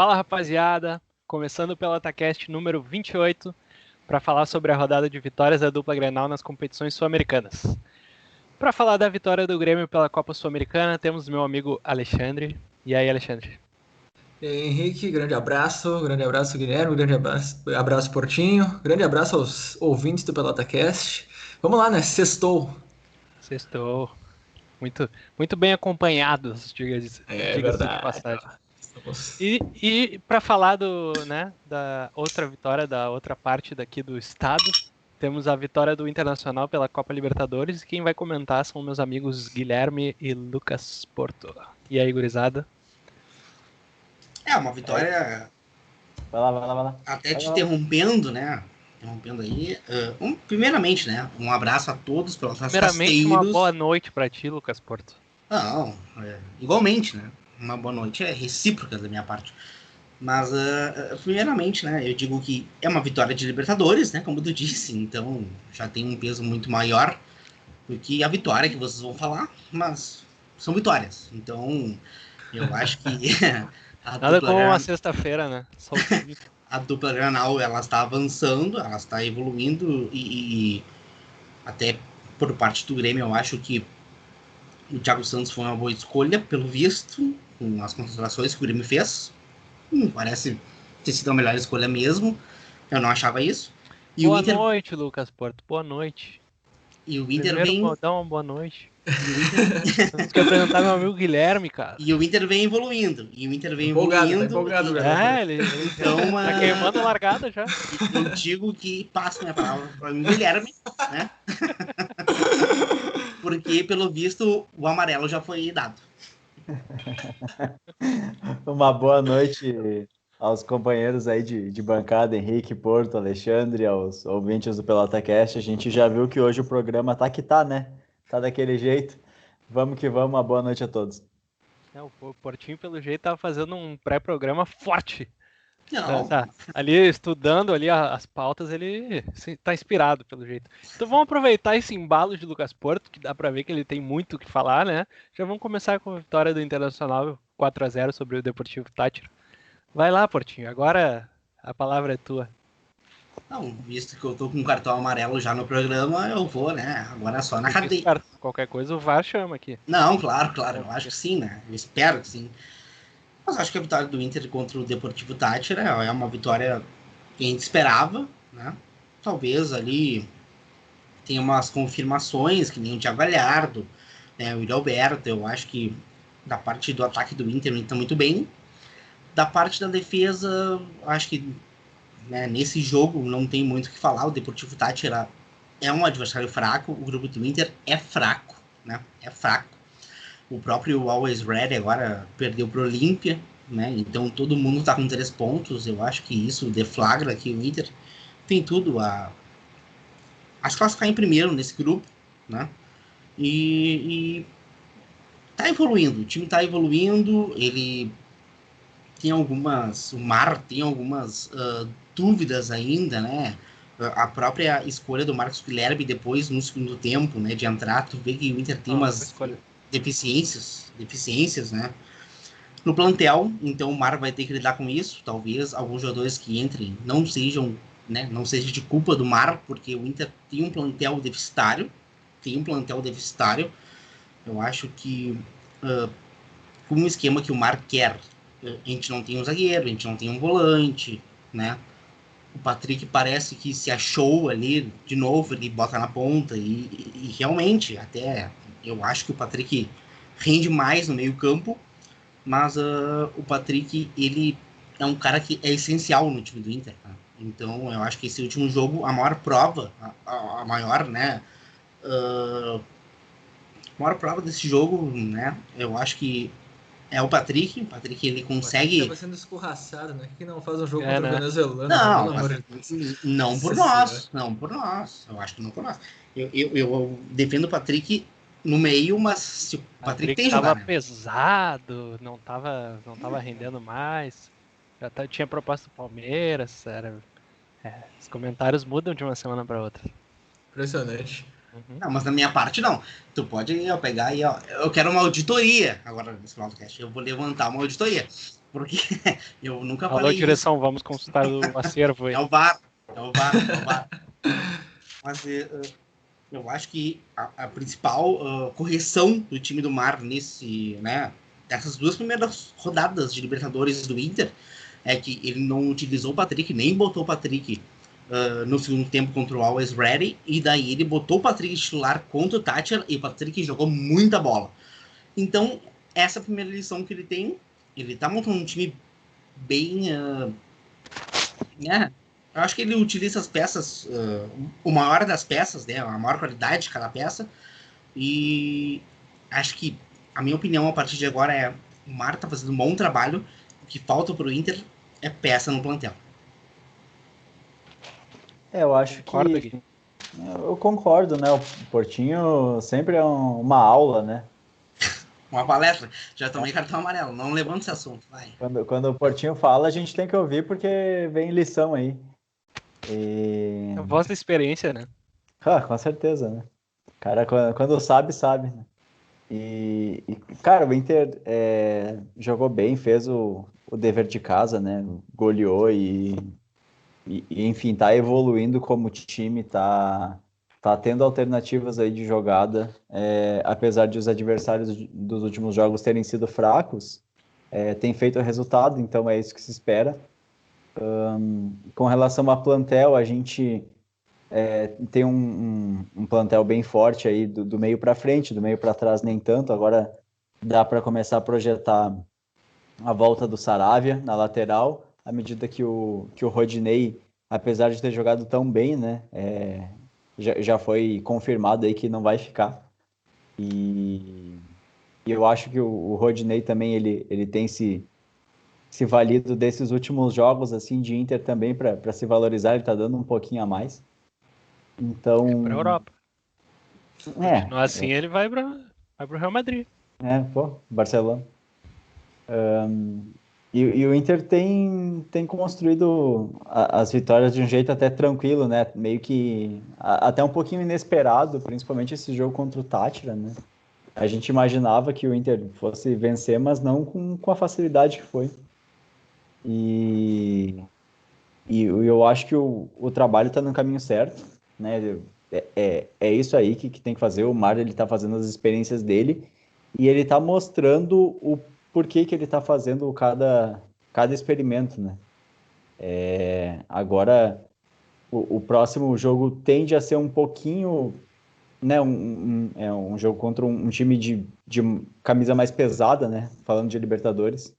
Fala, rapaziada, começando pelo Atacast número 28 para falar sobre a rodada de vitórias da dupla Grenal nas competições sul-americanas. Para falar da vitória do Grêmio pela Copa Sul-Americana, temos meu amigo Alexandre. E aí, Alexandre? E aí, Henrique, grande abraço, Guilherme, grande abraço, Portinho, grande abraço aos ouvintes do PelotaCast. Vamos lá, né? Sextou. Sextou. Muito bem acompanhados, É diga-se de verdade, passagem. ó. Estamos... E para falar da outra vitória, da outra parte daqui do estado, temos a vitória do Internacional pela Copa Libertadores. E quem vai comentar são meus amigos Guilherme e Lucas Porto. E aí, gurizada? É, uma Aí, vitória, vai lá. até Vai te lá. interrompendo, né? Interrompendo aí. Primeiramente, né? Um abraço a todos pelos nossos Primeiramente, uma boa casteiros. noite para ti, Lucas Porto. Não, igualmente, né? Uma boa noite é recíproca da minha parte. Mas, primeiramente, né? Eu digo que é uma vitória de Libertadores, né? Como tu disse, então já tem um peso muito maior do que a vitória que vocês vão falar, mas são vitórias. Então, eu acho que a Nada dupla como uma sexta-feira, né? Só o time. a dupla Granal ela está avançando, ela está evoluindo e até por parte do Grêmio eu acho que o Thiago Santos foi uma boa escolha, pelo visto, com as contratações que o Grêmio fez. Parece ter sido a melhor escolha mesmo. Eu não achava isso. E o Boa Inter, noite, Lucas Porto. Boa noite. e o Inter Primeiro, vem. dá uma boa noite. E o Inter, Temos que apresentar meu amigo Guilherme, cara. e o Inter vem evoluindo. E o Inter vem Empolgado, tá evoluindo. empolgado, E, galera. Ele então, tá queimando a largada já. eu digo que passo minha palavra para o Guilherme, né? Porque, pelo visto, o amarelo já foi dado. Uma boa noite aos companheiros aí de bancada, Henrique, Porto, Alexandre, aos ouvintes do PelotaCast. A gente já viu que hoje o programa tá que tá, né? Tá daquele jeito. Vamos que vamos, uma boa noite a todos. O Portinho, pelo jeito, tava fazendo um pré-programa forte. Não, Tá ali estudando ali as pautas, ele tá inspirado, pelo jeito. Então vamos aproveitar esse embalo de Lucas Porto, que dá pra ver que ele tem muito o que falar, né? Já vamos começar com a vitória do Internacional 4-0 sobre o Deportivo Táchira. Vai lá, Portinho, agora a palavra é tua. não, visto que eu tô com um cartão amarelo já no programa, eu vou, né? Agora é só na cadeia. Qualquer coisa o VAR chama aqui. Não, claro, eu acho que sim, né? Eu espero que sim. Mas acho que a vitória do Inter contra o Deportivo Táchira é uma vitória que a gente esperava, né? Talvez ali tenha umas confirmações, que nem o Thiago Galhardo, né? O Yuri Alberto, eu acho que da parte do ataque do Inter, o Inter tá muito bem. Da parte da defesa, acho que né, nesse jogo não tem muito o que falar. O Deportivo Táchira é um adversário fraco, o grupo do Inter é fraco, né? É fraco. O próprio Always Red agora perdeu para o Olímpia, né? Então todo mundo está com 3 pontos. Eu acho que isso deflagra que o Inter tem tudo a se classificar em primeiro nesse grupo, né? E tá evoluindo. O time tá evoluindo. Ele tem algumas, o Mar tem algumas dúvidas ainda, né? A própria escolha do Marcos Guilherme depois no segundo tempo, né? De entrar, tu vê que o Inter tem umas deficiências, né? No plantel, então o Mar vai ter que lidar com isso. Talvez alguns jogadores que entrem não sejam, né? Não seja de culpa do Mar, porque o Inter tem um plantel deficitário. Eu acho que com um esquema que o Mar quer, a gente não tem um zagueiro, a gente não tem um volante, né? O Patrick parece que se achou ali de novo, ele bota na ponta e realmente, até eu acho que o Patrick rende mais no meio campo, mas o Patrick, ele é um cara que é essencial no time do Inter, tá? Então eu acho que esse último jogo, a maior prova, a maior, né, a maior prova desse jogo, né, eu acho que é o Patrick ele consegue... Estava sendo escorraçado, né? Que não faz um jogo contra o né? venezuelano, Não, pelo amor de Deus. não por nós, não por nós. Eu acho que não por nós. Eu defendo o Patrick no meio, mas se o Patrick tem que tava jogar, né? pesado, não tava rendendo mais. Tinha proposta do Palmeiras, os comentários mudam de uma semana para outra. Impressionante. Uhum. Não, mas da minha parte, não. Tu pode pegar aí, ó. Eu quero uma auditoria agora nesse podcast. Eu vou levantar uma auditoria. Porque eu nunca Alô, falei direção, vamos consultar o acervo aí. isso. É o VAR. É o VAR, é o VAR. Mas eu acho que a principal correção do time do Mar nessas 2 primeiras rodadas de Libertadores do Inter é que ele não utilizou o Patrick, nem botou o Patrick no segundo tempo contra o Always Ready, e daí ele botou o Patrick titular contra o Thatcher, e o Patrick jogou muita bola. Então, essa é a primeira lição que ele tem. Ele tá montando um time bem... eu acho que ele utiliza as peças, o maior das peças, né, a maior qualidade de cada peça, e acho que, a minha opinião a partir de agora é o Mar tá fazendo um bom trabalho, o que falta pro Inter é peça no plantel. Eu acho Concorda, que... Gui? Eu concordo, né? O Portinho sempre é uma aula, né? Uma palestra, já tomei cartão amarelo, não levanta esse assunto, vai. Quando o Portinho fala, a gente tem que ouvir porque vem lição aí. E... A voz da experiência, né? com certeza, né? Cara, quando sabe, sabe, né? Cara, o Inter jogou bem, fez o dever de casa, né? Goleou enfim, tá evoluindo como time, tá tendo alternativas aí de jogada, apesar de os adversários dos últimos jogos terem sido fracos, tem feito o resultado, então é isso que se espera. Com relação a plantel, a gente tem um plantel bem forte aí do meio para frente, do meio para trás nem tanto. Agora dá para começar a projetar a volta do Saravia na lateral, à medida que o Rodinei, apesar de ter jogado tão bem, né, já foi confirmado aí que não vai ficar. E eu acho que o Rodinei também ele tem se valido desses últimos jogos assim de Inter também para se valorizar, ele está dando um pouquinho a mais. Então, Pra Europa. é, Continuar assim, ele vai pro Real Madrid. Barcelona. E o Inter tem construído as vitórias de um jeito até tranquilo, né? Meio que até um pouquinho inesperado, principalmente esse jogo contra o Tátira, né? A gente imaginava que o Inter fosse vencer, mas não com a facilidade que foi. E eu acho que o trabalho está no caminho certo, né? É isso aí que tem que fazer. O Mário ele está fazendo as experiências dele e ele está mostrando o porquê que ele está fazendo cada experimento, né? Agora o próximo jogo tende a ser um pouquinho, né? Um jogo contra um time de camisa mais pesada, né? Falando de Libertadores.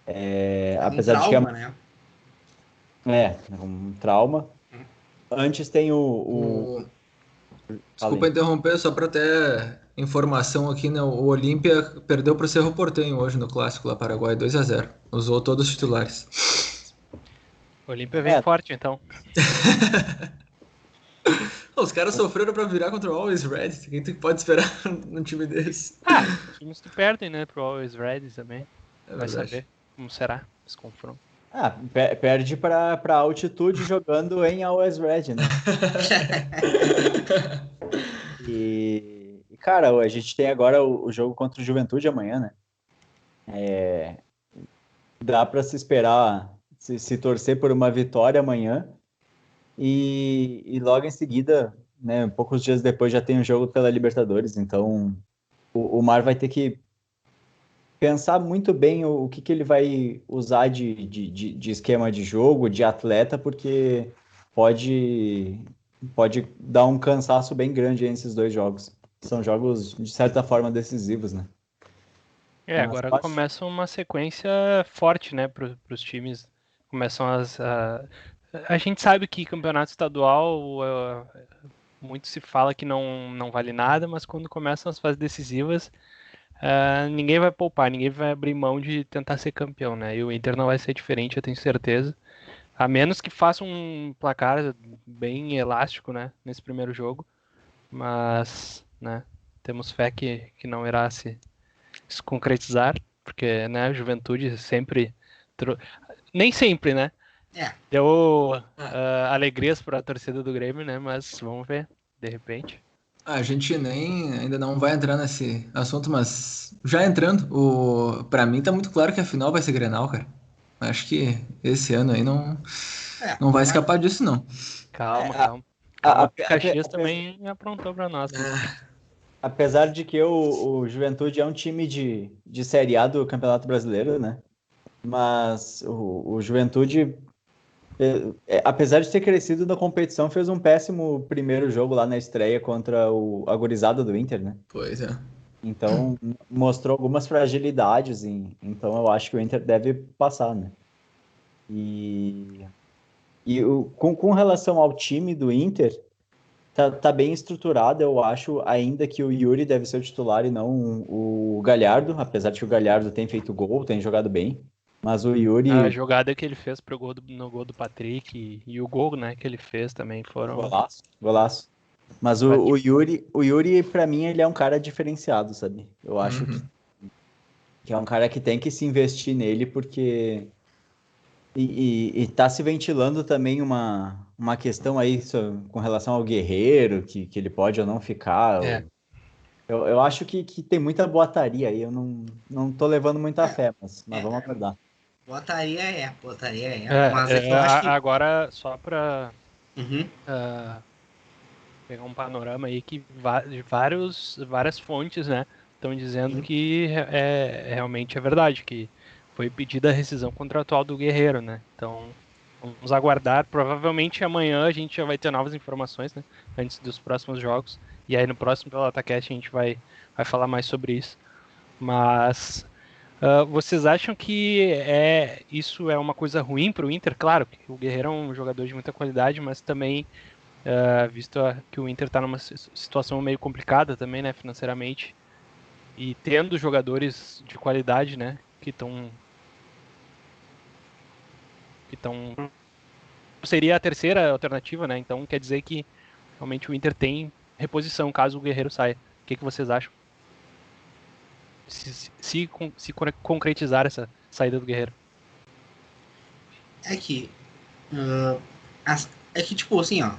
Um Apesar de que trauma, né? um trauma. Antes tem Desculpa interromper, só para ter informação aqui, né? O Olímpia perdeu para o Cerro Porteño hoje no Clássico lá Paraguai, 2-0. Usou todos os titulares. O Olímpia vem forte, então. Os caras sofreram para virar contra o Always Red. Quem tu pode esperar num time desse? Os times que perdem, né, pro Always Ready também. Vai verdade. saber como será esse confronto. Perde para altitude jogando em Always Red, né? Cara, a gente tem agora o jogo contra o Juventude amanhã, né? Dá para se esperar, se torcer por uma vitória amanhã e logo em seguida, né, poucos dias depois já tem o jogo pela Libertadores, então o Mar vai ter que pensar muito bem o que ele vai usar de esquema de jogo, de atleta, porque pode dar um cansaço bem grande nesses dois jogos. São jogos, de certa forma, decisivos, né? Agora começa uma sequência forte, né, pros times. Começam a gente sabe que campeonato estadual muito se fala que não vale nada, mas quando começam as fases decisivas, ninguém vai poupar, ninguém vai abrir mão de tentar ser campeão, né? E o Inter não vai ser diferente, eu tenho certeza. A menos que faça um placar bem elástico, né, nesse primeiro jogo. Mas, né, temos fé que não irá se concretizar, porque, né, a Juventude sempre... Nem sempre, né? Deu alegrias para a torcida do Grêmio, né? Mas vamos ver, de repente. A gente ainda não vai entrar nesse assunto, mas já entrando, para mim tá muito claro que a final vai ser Grenal, cara. Acho que esse ano aí não vai Mas escapar disso, não. Calma, É, calma. Calma, que o ape- Caxias também aprontou pra nós. apesar de que o Juventude é um time de Série A do Campeonato Brasileiro, né? Mas o Juventude, apesar de ter crescido na competição, fez um péssimo primeiro jogo lá na estreia contra a gurizada do Inter, né? Pois é. Então, mostrou algumas fragilidades, então eu acho que o Inter deve passar, né? E, com relação ao time do Inter, tá bem estruturado, eu acho, ainda que o Yuri deve ser o titular e não o Galhardo, apesar de que o Galhardo tem feito gol, tem jogado bem, mas o A Yuri, jogada que ele fez no gol do Patrick e o gol, né, que ele fez também foram. golaço, golaço. Mas o Yuri, para mim, ele é um cara diferenciado, sabe? Eu acho Uhum. que é um cara que tem que se investir nele, porque e tá se ventilando também uma questão aí com relação ao Guerreiro, que ele pode ou não ficar. É. Eu acho que tem muita boataria aí, eu não tô levando muita fé, mas vamos aguardar. botaria Mas é que eu acho que. Agora, só pra Uhum. pegar um panorama aí, que várias fontes, né, estão dizendo Sim. que realmente é verdade, que foi pedida a rescisão contratual do Guerreiro, né? Então, vamos aguardar. Provavelmente amanhã a gente já vai ter novas informações, né, antes dos próximos jogos. E aí no próximo PelotaCast a gente vai falar mais sobre isso. Mas vocês acham que isso é uma coisa ruim para o Inter? Claro, que o Guerreiro é um jogador de muita qualidade, mas também, visto que o Inter está numa situação meio complicada também, né, financeiramente, e tendo jogadores de qualidade, né, que estão seria a terceira alternativa, né? Então quer dizer que realmente o Inter tem reposição caso o Guerreiro saia. O que vocês acham? Se concretizar essa saída do Guerreiro. É que. ah, é que, tipo, assim, ó.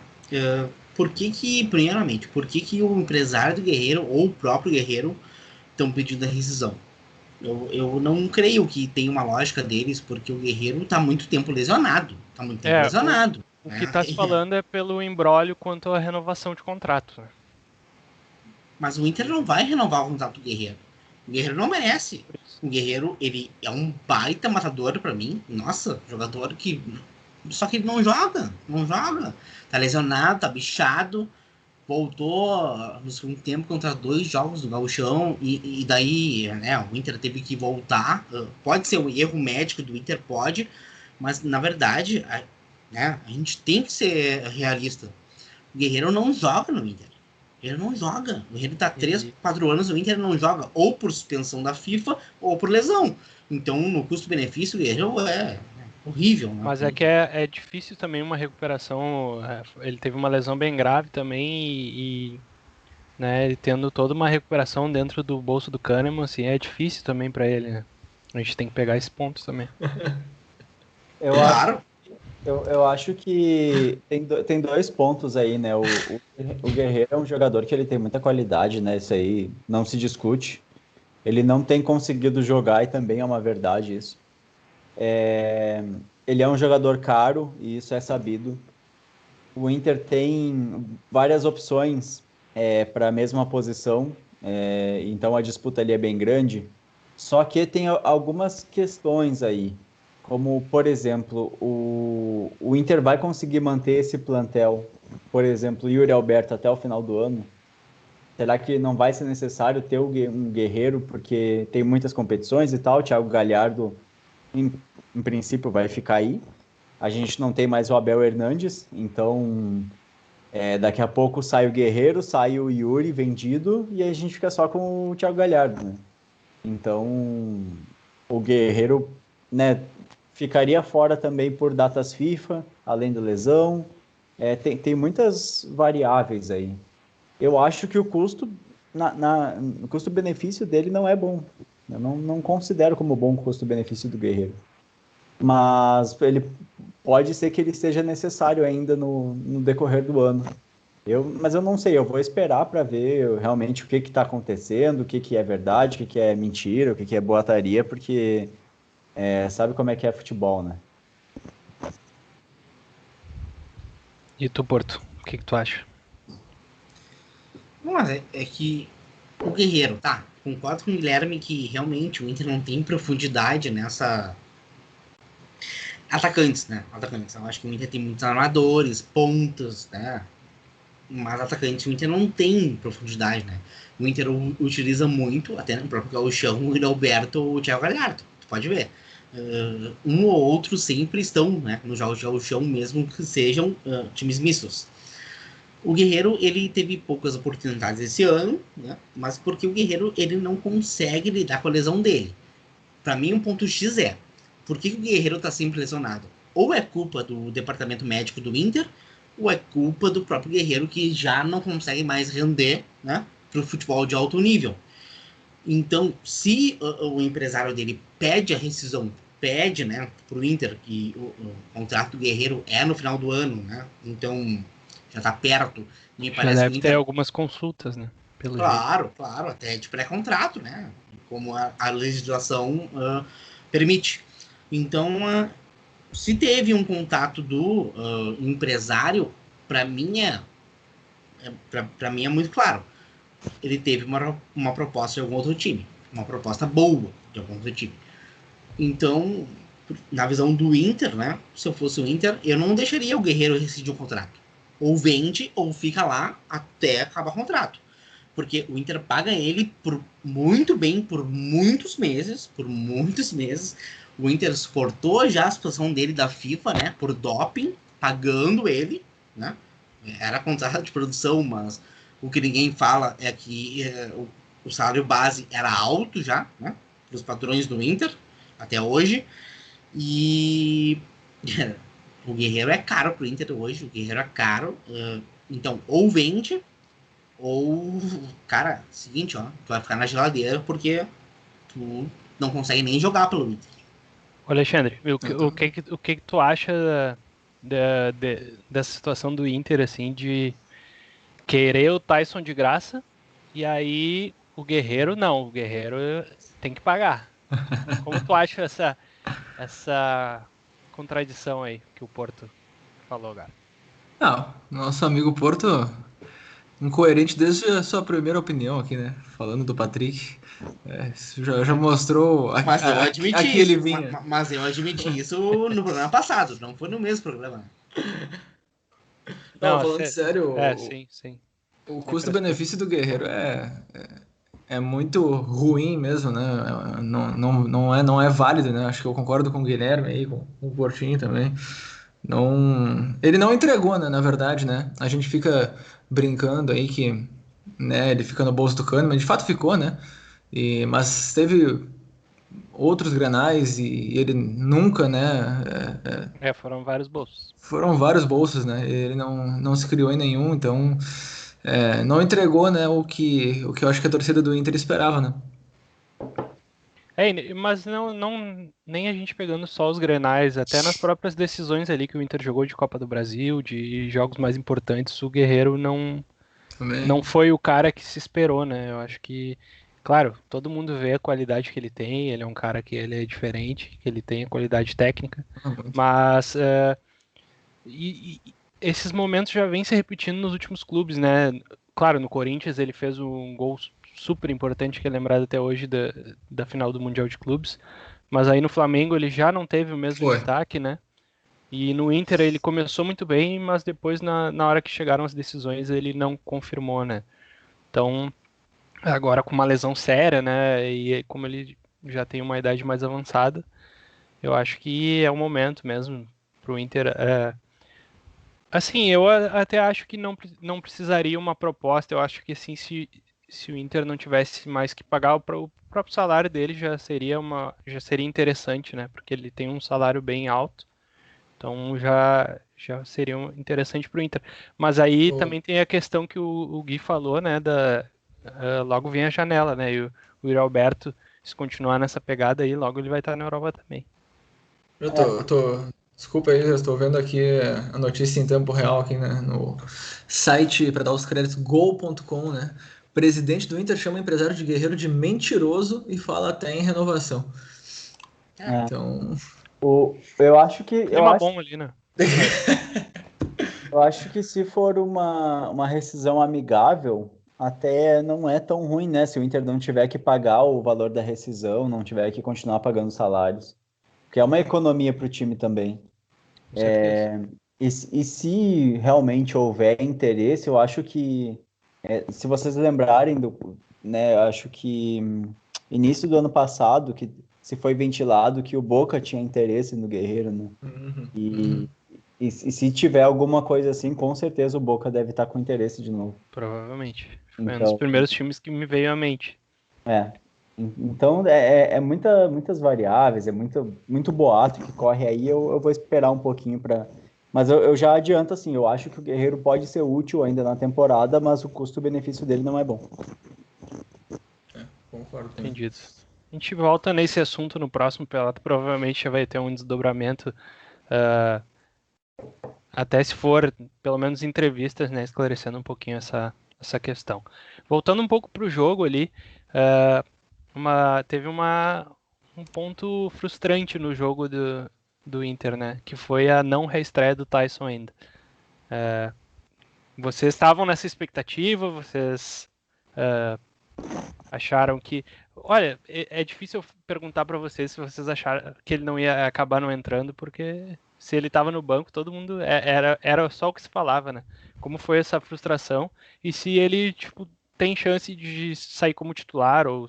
Primeiramente, por que o empresário do Guerreiro ou o próprio Guerreiro estão pedindo a rescisão? Eu não creio que tenha uma lógica deles, porque o Guerreiro tá muito tempo lesionado. Tá muito tempo lesionado. O que Né? está se falando é pelo imbróglio quanto à renovação de contrato. Né? Mas o Inter não vai renovar o contrato do Guerreiro. O Guerreiro não merece. O Guerreiro, ele é um baita matador pra mim. Nossa, jogador que. Só que ele não joga. Não joga. Tá lesionado, tá bichado. Voltou no segundo tempo contra 2 jogos do Gauchão. E daí, né, o Inter teve que voltar. Pode ser um erro médico do Inter, pode. Mas, na verdade, a gente tem que ser realista. O Guerreiro não joga no Inter. Ele não joga. O Guerreiro tá 3, 4 anos no Inter, não joga. Ou por suspensão da FIFA, ou por lesão. Então, no custo-benefício, o Guerreiro é horrível. Né? Mas é que é difícil também uma recuperação. Ele teve uma lesão bem grave também né, ele tendo toda uma recuperação dentro do bolso do Kahneman, assim, é difícil também para ele. Né? A gente tem que pegar esse ponto também. Claro. Eu acho que tem 2 pontos aí, né? O Guerreiro é um jogador que ele tem muita qualidade, né? Isso aí não se discute. Ele não tem conseguido jogar e também é uma verdade isso. Ele é um jogador caro e isso é sabido. O Inter tem várias opções para a mesma posição, então a disputa ali é bem grande. Só que tem algumas questões aí, como, por exemplo, o Inter vai conseguir manter esse plantel, por exemplo, Yuri Alberto até o final do ano? Será que não vai ser necessário ter um guerreiro, porque tem muitas competições e tal? O Thiago Galhardo, em princípio, vai ficar aí. A gente não tem mais o Abel Hernandes, então daqui a pouco sai o Guerreiro, sai o Yuri vendido e a gente fica só com o Thiago Galhardo, né? Então, o Guerreiro, né, ficaria fora também por datas FIFA, além da lesão. Tem muitas variáveis aí. Eu acho que o o custo-benefício dele não é bom. Eu não considero como bom o custo-benefício do Guerreiro. Mas ele pode ser que ele seja necessário ainda no decorrer do ano. Mas eu não sei, eu vou esperar para ver realmente o que está acontecendo, o que é verdade, o que é mentira, o que é boataria, porque sabe como é que é futebol, né? E tu, Porto, o que tu acha? Mas é que o Guerreiro, tá? Concordo com o Guilherme que realmente o Inter não tem profundidade nessa. Atacantes, né? Atacantes. Eu acho que o Inter tem muitos armadores, pontas, né? Mas atacantes o Inter não tem profundidade, né? O Inter utiliza muito, até no próprio Gauchão, o Alberto ou o Thiago Galhardo. Tu pode ver. Um ou outro sempre estão, né? Nos jogos de Gauchão, mesmo que sejam times mistos. O Guerreiro, ele teve poucas oportunidades esse ano, né? Mas porque o Guerreiro, ele não consegue lidar com a lesão dele. Para mim, um ponto X é, por que o Guerreiro tá sempre lesionado? Ou é culpa do departamento médico do Inter, ou é culpa do próprio Guerreiro que já não consegue mais render, né, pro futebol de alto nível. Então, se o empresário dele pede a rescisão, pede, né, pro Inter, que o contrato do Guerreiro é no final do ano, né, então já tá perto, me Já parece que o deve ter Inter... algumas consultas, né? Pelo jeito. Claro, até de pré-contrato, né? Como a legislação permite. Então, se teve um contato do empresário, para mim para mim é muito claro. Ele teve uma proposta de algum outro time, uma proposta boa de algum outro time. Então, na visão do Inter, né? Se eu fosse o Inter, eu não deixaria o Guerreiro rescindir o contrato. Ou vende, ou fica lá até acabar o contrato. Porque o Inter paga ele por muito bem por muitos meses. Por muitos meses. O Inter exportou já a situação dele da FIFA, né? Por doping, pagando ele, né? Era contrato de produção, mas o que ninguém fala é que o salário base era alto já, né? Para os padrões do Inter, até hoje. E o Guerreiro é caro pro Inter hoje. O Guerreiro é caro. Então, ou vende, ou, cara, seguinte, ó, tu vai ficar na geladeira porque tu não consegue nem jogar pelo Inter. Ô, Alexandre, o que tu acha dessa situação do Inter, assim, de querer o Tyson de graça e aí o Guerreiro tem que pagar. Como tu acha essa contradição aí que o Porto falou, cara? Não, nosso amigo Porto, incoerente desde a sua primeira opinião aqui, né? Falando do Patrick. Isso já mostrou Mas eu admiti aqui ele isso. vinha. Mas eu admiti isso no programa passado, não foi no mesmo programa. Não, Não, falando sério, sim, sim. o Sem frescura. custo-benefício do Guerreiro é muito ruim mesmo, né? Não é válido, né? Acho que eu concordo com o Guilherme aí, com o Portinho também. Não, ele não entregou, né? Na verdade, né? A gente fica brincando aí que, né? Ele fica no bolso do Cano, mas de fato ficou, né? Mas teve outros Grenais e ele nunca, né? Foram vários bolsos. Foram vários bolsos, né? Ele não se criou em nenhum, então não entregou, né? O que eu acho que a torcida do Inter esperava, né? Mas nem a gente pegando só os Grenais, até nas próprias decisões ali que o Inter jogou de Copa do Brasil, de jogos mais importantes, o Guerreiro não Também. foi o cara que se esperou, né? Eu acho que, claro, todo mundo vê a qualidade que ele é um cara que ele é diferente, que ele tem a qualidade técnica, Ah, muito. mas esses momentos já vêm se repetindo nos últimos clubes, né? Claro, no Corinthians ele fez um gol super importante que é lembrado até hoje da final do Mundial de Clubes, mas aí no Flamengo ele já não teve o mesmo Foi. destaque, né? E no Inter ele começou muito bem, mas depois na hora que chegaram as decisões ele não confirmou, né? Então, agora com uma lesão séria, né? E como ele já tem uma idade mais avançada, eu acho que é o momento mesmo pro Inter. Assim, até acho que não precisaria uma proposta. Eu acho que assim, se o Inter não tivesse mais que pagar o próprio salário dele, já seria interessante, né? Porque ele tem um salário bem alto. Então já seria interessante para o Inter. Mas aí O- também tem a questão que o Gui falou, né? Logo vem a janela, né? E o Yuri Alberto, se continuar nessa pegada aí, logo ele vai estar na Europa também. Eu tô Desculpa aí, eu estou vendo aqui a notícia em tempo real aqui, né, no site, para dar os créditos, gol.com, né? Presidente do Inter chama o empresário de Guerreiro de mentiroso e fala até em renovação. É. Então, Eu acho que Clima bom ali, né? eu acho que se for uma rescisão amigável, até não é tão ruim, né? Se o Inter não tiver que pagar o valor da rescisão, não tiver que continuar pagando salários, porque é uma economia para o time também. Com certeza. E se realmente houver interesse, eu acho que, se vocês lembrarem né, eu acho que início do ano passado, que se foi ventilado que o Boca tinha interesse no Guerreiro, né? E se tiver alguma coisa assim, com certeza o Boca deve estar com interesse de novo. Provavelmente. Foi um dos Então, primeiros times que me veio à mente. é. Então muitas variáveis, é muito boato que corre aí. Eu vou esperar um pouquinho para. Mas eu já adianto assim, eu acho que o Guerreiro pode ser útil ainda na temporada, mas o custo-benefício dele não é bom. concordo também. Entendido. A gente volta nesse assunto no próximo Pelota. Provavelmente já vai ter um desdobramento. Até se for, pelo menos entrevistas, né, esclarecendo um pouquinho essa questão. Voltando um pouco para o jogo ali, teve um ponto frustrante no jogo do Inter, né, que foi a não reestreia do Tyson ainda. Vocês estavam nessa expectativa? Vocês acharam que... Olha, é difícil eu perguntar para vocês se vocês acharam que ele não ia acabar não entrando, porque se ele estava no banco, todo mundo... Era só o que se falava, né? Como foi essa frustração e se ele, tipo, tem chance de sair como titular ou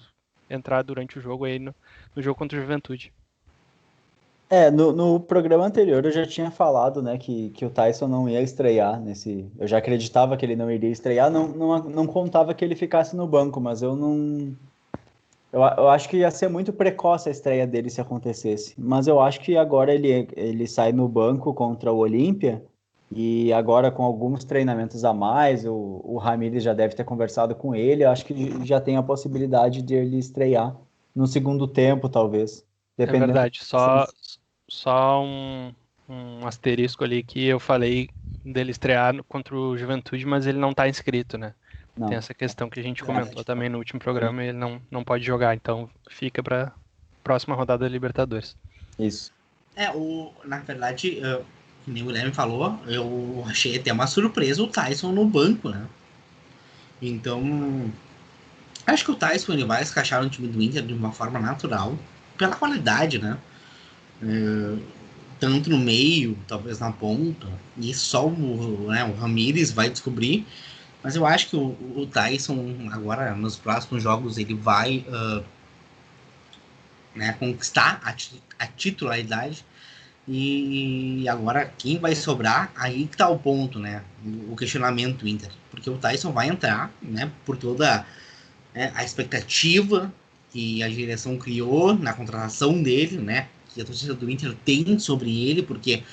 entrar durante o jogo aí no jogo contra o Juventude. No programa anterior eu já tinha falado, né, que o Tyson não ia estrear nesse. Eu já acreditava que ele não iria estrear, não contava que ele ficasse no banco, mas eu não. Eu acho que ia ser muito precoce a estreia dele se acontecesse. Mas eu acho que agora ele sai no banco contra o Olímpia. E agora, com alguns treinamentos a mais, o Ramires já deve ter conversado com ele. Eu acho que já tem a possibilidade de ele estrear no segundo tempo, talvez. É Dependendo verdade, só um asterisco ali que eu falei dele estrear contra o Juventude, mas ele não tá inscrito, né? Tem Não. essa questão que a gente Verdade. comentou também no último programa, e ele não pode jogar, então fica pra próxima rodada da Libertadores. Isso. Na verdade, que nem o Guilherme falou, eu achei até uma surpresa o Tyson no banco, né? Então, acho que o Tyson ele vai se encaixar no time do Inter de uma forma natural, pela qualidade, né? Tanto no meio, talvez na ponta, e só o Ramires vai descobrir. Mas eu acho que o Tyson, agora, nos próximos jogos, ele vai conquistar a titularidade. E agora, quem vai sobrar? Aí que tá o ponto, né? O questionamento do Inter. Porque o Tyson vai entrar, né? Por toda a expectativa que a direção criou na contratação dele, né? Que a torcida do Inter tem sobre ele, porque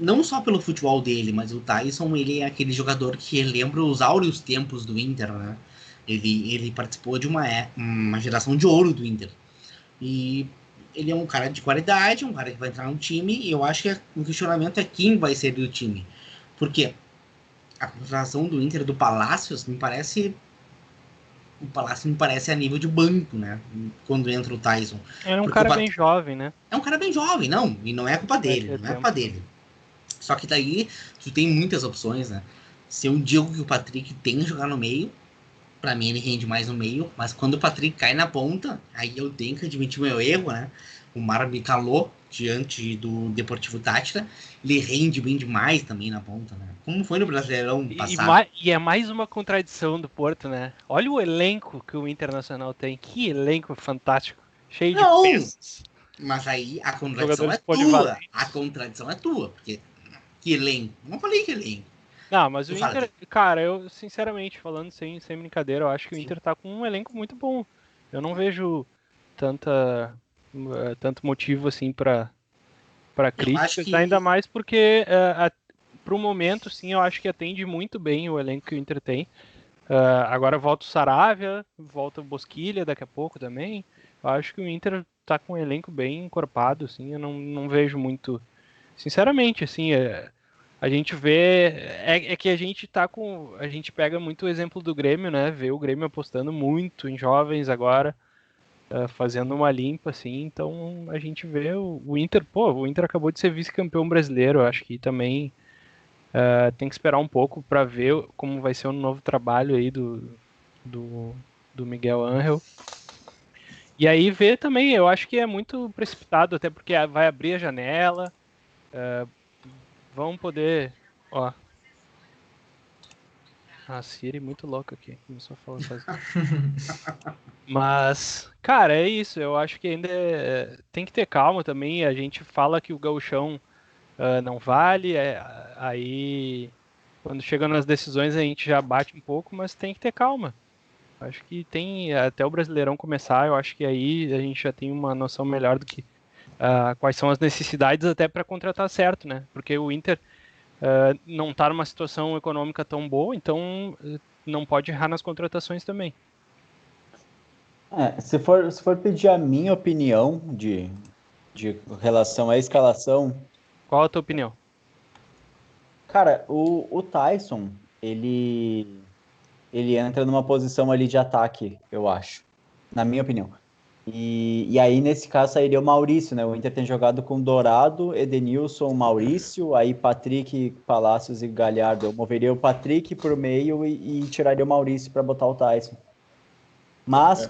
não só pelo futebol dele, mas o Tyson, ele é aquele jogador que lembra os áureos tempos do Inter, né? Ele participou de uma geração de ouro do Inter. E ele é um cara de qualidade, um cara que vai entrar no time, e eu acho que o questionamento é quem vai ser do time. Porque a contratação do Inter do Palácios me parece... O Palácio me parece a nível de banco, né? Quando entra o Tyson. Ele é um Porque cara bem jovem, né? é um cara bem jovem, não. E não é culpa dele, não é culpa dele. Só que daí, tu tem muitas opções, né? Se eu digo que o Patrick tem que jogar no meio, pra mim ele rende mais no meio, mas quando o Patrick cai na ponta, aí eu tenho que admitir o meu erro, né? O Mar me calou diante do Deportivo Táchira, ele rende bem demais também na ponta, né? Como foi no Brasileirão passado. E é mais uma contradição do Porto, né? Olha o elenco que o Internacional tem. Que elenco fantástico. Cheio de Não! peças. Mas aí a contradição Jogadores é tua. polivalentes. A contradição é tua, porque que elenco? Não falei que elenco. Não, mas o Eu Inter, cara, eu sinceramente falando sem brincadeira, eu acho que o Inter tá com um elenco muito bom. Eu não vejo tanto motivo assim pra Eu acho críticas, que ainda mais porque pro momento, sim, eu acho que atende muito bem o elenco que o Inter tem. Agora volta o Saravia, volta o Bosquilha daqui a pouco também. Eu acho que o Inter tá com um elenco bem encorpado, assim, eu não vejo muito, sinceramente, assim, a gente vê, é que a gente pega muito o exemplo do Grêmio, né, vê o Grêmio apostando muito em jovens agora, fazendo uma limpa, assim, então a gente vê o Inter, o Inter acabou de ser vice-campeão brasileiro, eu acho que também tem que esperar um pouco para ver como vai ser o novo trabalho aí do Miguel Ángel. E aí ver também, eu acho que é muito precipitado, até porque vai abrir a janela, vão poder, ó, a Siri muito louca aqui, começou a falar sozinha. Mas, cara, é isso, eu acho que ainda tem que ter calma também, a gente fala que o gauchão não vale, aí quando chega nas decisões a gente já bate um pouco, mas tem que ter calma. Acho que tem até o Brasileirão começar, eu acho que aí a gente já tem uma noção melhor do que quais são as necessidades até para contratar certo, né? Porque o Inter não está numa situação econômica tão boa, então não pode errar nas contratações também. Se for pedir a minha opinião de relação à escalação, Qual a tua opinião? cara, o Tyson, ele entra numa posição ali de ataque, eu acho, na minha opinião. E aí, nesse caso, sairia o Maurício, né? O Inter tem jogado com Dourado, Edenilson, Maurício, aí Patrick, Palácios e Galhardo. Eu moveria o Patrick por meio e tiraria o Maurício para botar o Tyson. Mas,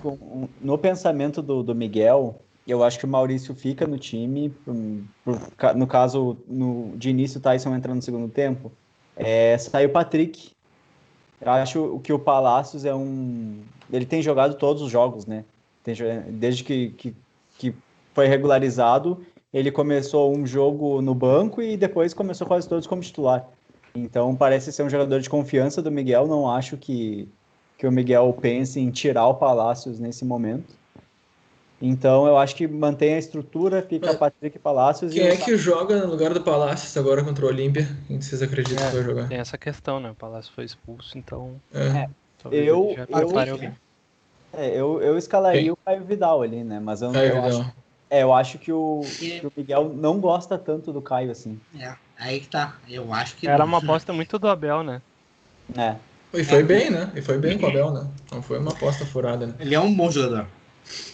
no pensamento do Miguel, eu acho que o Maurício fica no time, no caso, de início o Tyson entra no segundo tempo, sai o Patrick. Eu acho que o Palácios ele tem jogado todos os jogos, né? Desde que foi regularizado, ele começou um jogo no banco e depois começou quase todos como titular. Então, parece ser um jogador de confiança do Miguel. Não acho que o Miguel pense em tirar o Palácios nesse momento. Então, eu acho que mantém a estrutura, fica Patrick Palácios Quem é que joga no lugar do Palácios agora contra o Olímpia? Quem vocês acreditam que vai jogar? Tem essa questão, né? O Palácio foi expulso, então talvez eu ele já prepare alguém. eu escalaria o Caio Vidal ali, né? Mas eu acho que o Miguel não gosta tanto do Caio, assim. Aí que tá. Eu acho que Era não. uma aposta muito do Abel, né? E foi bem, né? E foi bem com o Abel, né? Não foi uma aposta furada, né? Ele é um bom jogador.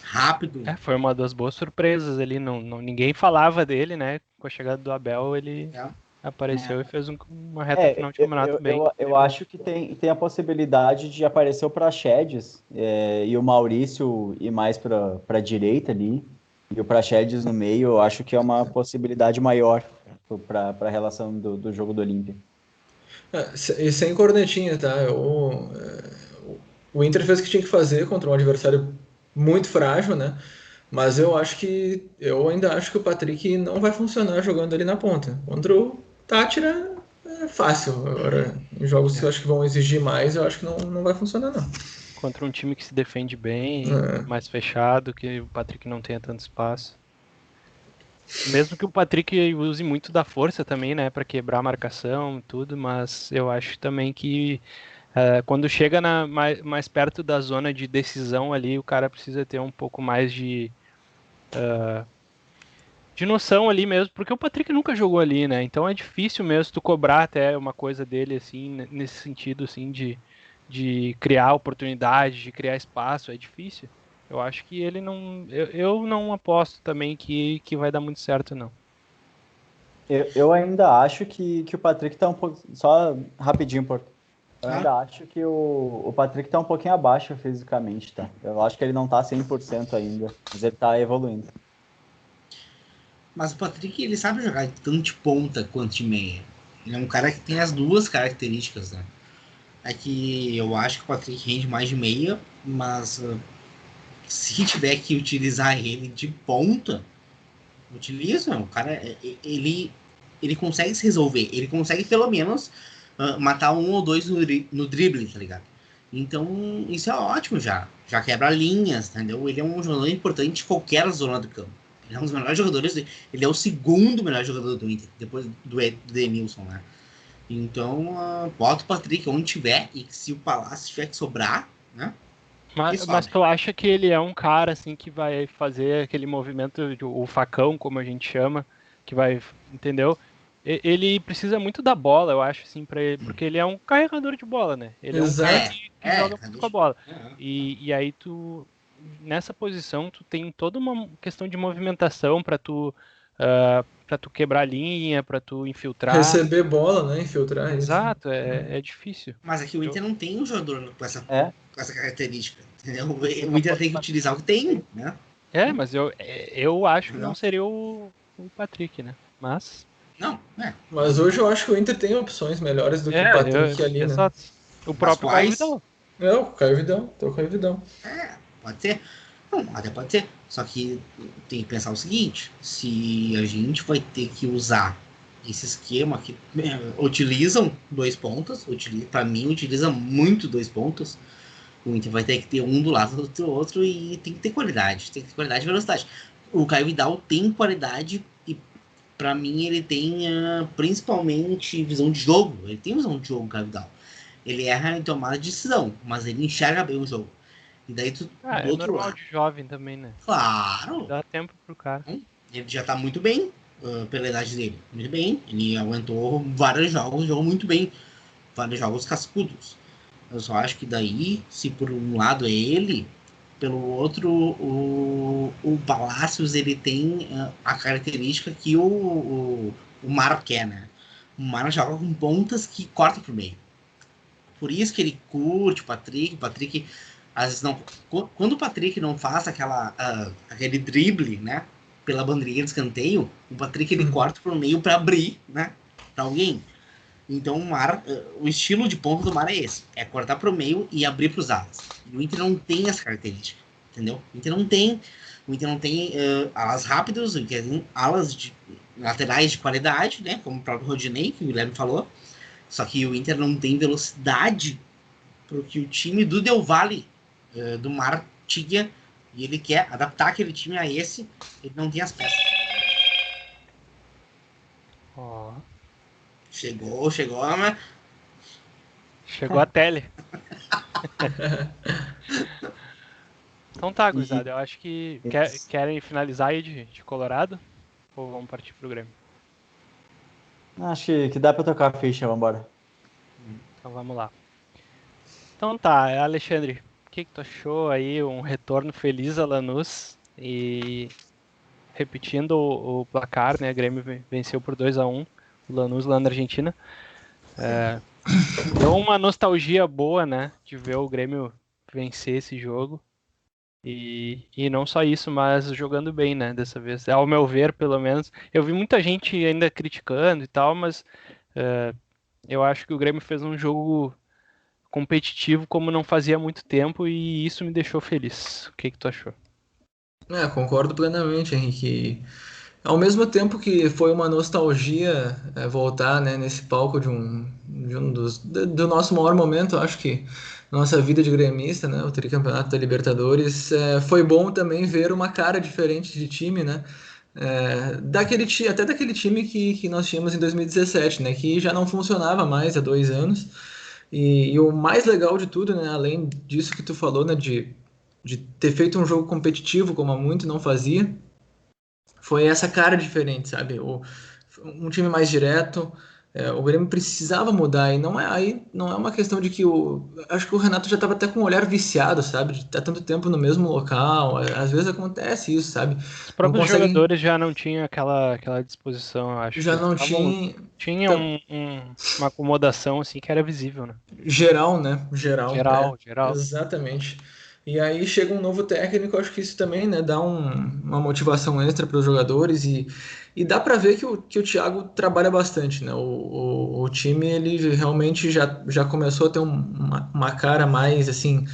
Rápido. Foi uma das boas surpresas ali. Ninguém falava dele, né? Com a chegada do Abel, ele apareceu e fez uma reta final de campeonato bem. Eu acho que tem a possibilidade de aparecer o Praxedes e o Maurício ir mais para a direita ali, e o Praxedes no meio. Eu acho que é uma possibilidade maior para a relação do jogo do Olímpia. E sem cornetinha, tá? O Inter fez o que tinha que fazer contra um adversário muito frágil, né? Mas eu ainda acho que o Patrick não vai funcionar jogando ali na ponta. Contra o Tátira é fácil. Agora, em jogos que eu acho que vão exigir mais, eu acho que não vai funcionar, não. Contra um time que se defende bem, mais fechado, que o Patrick não tenha tanto espaço. Mesmo que o Patrick use muito da força também, né, para quebrar a marcação e tudo, mas eu acho também que quando chega mais perto da zona de decisão ali, o cara precisa ter um pouco mais de noção ali mesmo, porque o Patrick nunca jogou ali, né? Então é difícil mesmo tu cobrar até uma coisa dele, assim, nesse sentido, assim, de criar oportunidade, de criar espaço, é difícil. Eu acho que ele não... Eu não aposto também que vai dar muito certo, não. Eu ainda acho que o Patrick tá um pouco... Só rapidinho, Porto. Eu ainda acho que o Patrick tá um pouquinho abaixo fisicamente, tá? Eu acho que ele não tá 100% ainda, mas ele tá evoluindo. Mas o Patrick, ele sabe jogar tanto de ponta quanto de meia. Ele é um cara que tem as duas características, né? É que eu acho que o Patrick rende mais de meia, mas se tiver que utilizar ele de ponta, utiliza. O cara, ele consegue se resolver. Ele consegue, pelo menos, matar um ou dois no drible, tá ligado? Então, isso é ótimo já. Já quebra linhas, entendeu? Ele é um jogador importante em qualquer zona do campo. Ele é um dos melhores jogadores. Ele é o segundo melhor jogador do Inter, depois do Edenilson, né? Então, bota o Patrick onde tiver, e se o Palácio tiver que sobrar, né? Mas tu acha que ele é um cara assim que vai fazer aquele movimento, o facão, como a gente chama, que vai, entendeu? Ele precisa muito da bola, eu acho, assim, para ele, porque ele é um carregador de bola, né? Ele é um cara Exato. que joga muito com a bola. É. E aí nessa posição, tu tem toda uma questão de movimentação para tu quebrar a linha, para tu infiltrar. Receber bola, né? Infiltrar isso. Exato, é difícil. Mas aqui o Inter não tem um jogador com essa característica, entendeu? O Inter tem que utilizar o que tem, né? Mas eu acho que não seria o Patrick, né? Mas... Não, Mas hoje eu acho que o Inter tem opções melhores do que o Patrick ali, né? Exato. O próprio Caio Vidal. O Caio Vidal, tô com o Caio Vidal. Pode ser. Não, até pode ser. Só que tem que pensar o seguinte, se a gente vai ter que usar esse esquema que utilizam 2 pontas, para mim utiliza muito 2 pontas, o Inter vai ter que ter um do lado do outro e tem que ter qualidade. Tem que ter qualidade e velocidade. O Caio Vidal tem qualidade e pra mim ele tem principalmente visão de jogo. Ele tem visão de jogo, o Caio Vidal. Ele erra em tomada de decisão, mas ele enxerga bem o jogo. E daí do é outro normal lado. De jovem também, né? Claro! Dá tempo pro cara. Ele já tá muito bem pela idade dele. Muito bem. Ele aguentou vários jogos, jogou muito bem. Vários jogos cascudos. Eu só acho que daí, se por um lado é ele, pelo outro, o Palacios ele tem a característica que o Mar quer, né? O Mar joga com pontas que cortam pro meio. Por isso que ele curte o Patrick, às vezes não. Quando o Patrick não faz aquele drible, né? Pela bandeirinha de escanteio, o Patrick ele corta pro meio para abrir, né? Pra alguém. Então o estilo de ponta do Mar é esse. É cortar pro meio e abrir pros alas. E o Inter não tem essa característica. Entendeu? O Inter não tem alas rápidas, o Inter tem alas laterais de qualidade, né? Como o próprio Rodinei, que o Guilherme falou. Só que o Inter não tem velocidade pro que o time do Del Valle, do Mar, tinha. E ele quer adaptar aquele time a esse. Ele não tem as peças. Ó. Chegou, mas... Chegou a tele. Então tá, gurizada. Eu acho que querem finalizar aí de Colorado? Ou vamos partir pro Grêmio? Acho que dá pra tocar a ficha, vambora. Então vamos lá. Então tá, Alexandre, o que tu achou aí? Um retorno feliz a Lanús e repetindo o placar, né? O Grêmio venceu por 2-1 o Lanús lá na Argentina. Deu uma nostalgia boa, né? De ver o Grêmio vencer esse jogo. E não só isso, mas jogando bem, né? Dessa vez, ao meu ver, pelo menos. Eu vi muita gente ainda criticando e tal, mas eu acho que o Grêmio fez um jogo competitivo como não fazia há muito tempo e isso me deixou feliz. O que tu achou? Concordo plenamente, Henrique. Ao mesmo tempo que foi uma nostalgia voltar, né, nesse palco do nosso maior momento, acho que nossa vida de gremista, né, o tricampeonato da Libertadores, foi bom também ver uma cara diferente de time, né, até daquele time que nós tínhamos em 2017, né, que já não funcionava mais há 2 anos. E o mais legal de tudo, né, além disso que tu falou, né, de ter feito um jogo competitivo como há muito não fazia, foi essa cara diferente, sabe? Um time mais direto. O Grêmio precisava mudar e não é uma questão de que acho que o Renato já estava até com o olhar viciado, sabe? De estar tanto tempo no mesmo local. Às vezes acontece isso, sabe? Os próprios jogadores já não tinham aquela disposição, eu acho. Já não tinha uma acomodação assim que era visível, né? Geral, né? Geral. Exatamente. E aí chega um novo técnico, acho que isso também, né, dá uma motivação extra para os jogadores e dá para ver que o Thiago trabalha bastante, né? O time ele realmente já começou a ter uma cara mais assim,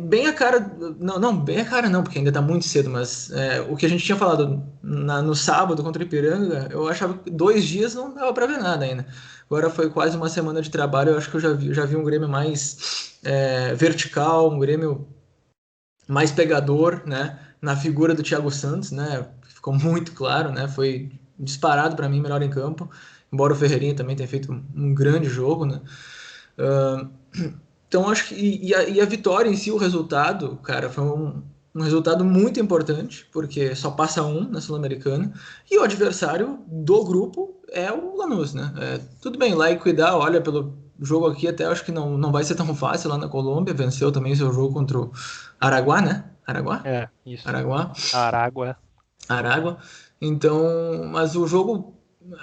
bem a cara, não bem a cara não, porque ainda tá muito cedo, mas o que a gente tinha falado no sábado contra o Ipiranga, eu achava que 2 dias não dava para ver nada ainda. Agora foi quase uma semana de trabalho, eu acho que eu já vi um Grêmio mais vertical, um Grêmio mais pegador, né? Na figura do Thiago Santos, né? Ficou muito claro, né? Foi disparado para mim melhor em campo, embora o Ferreirinha também tenha feito um grande jogo, né? Então, acho que. E a vitória em si, o resultado, cara, foi um resultado muito importante, porque só passa um na Sul-Americana, e o adversário do grupo é o Lanús, né? Tudo bem, lá e cuidar, olha, pelo jogo aqui, até acho que não vai ser tão fácil lá na Colômbia, venceu também seu jogo contra o Araguá, né? Araguá? Isso. Araguá. Aragua. Aragua. Então, mas o jogo,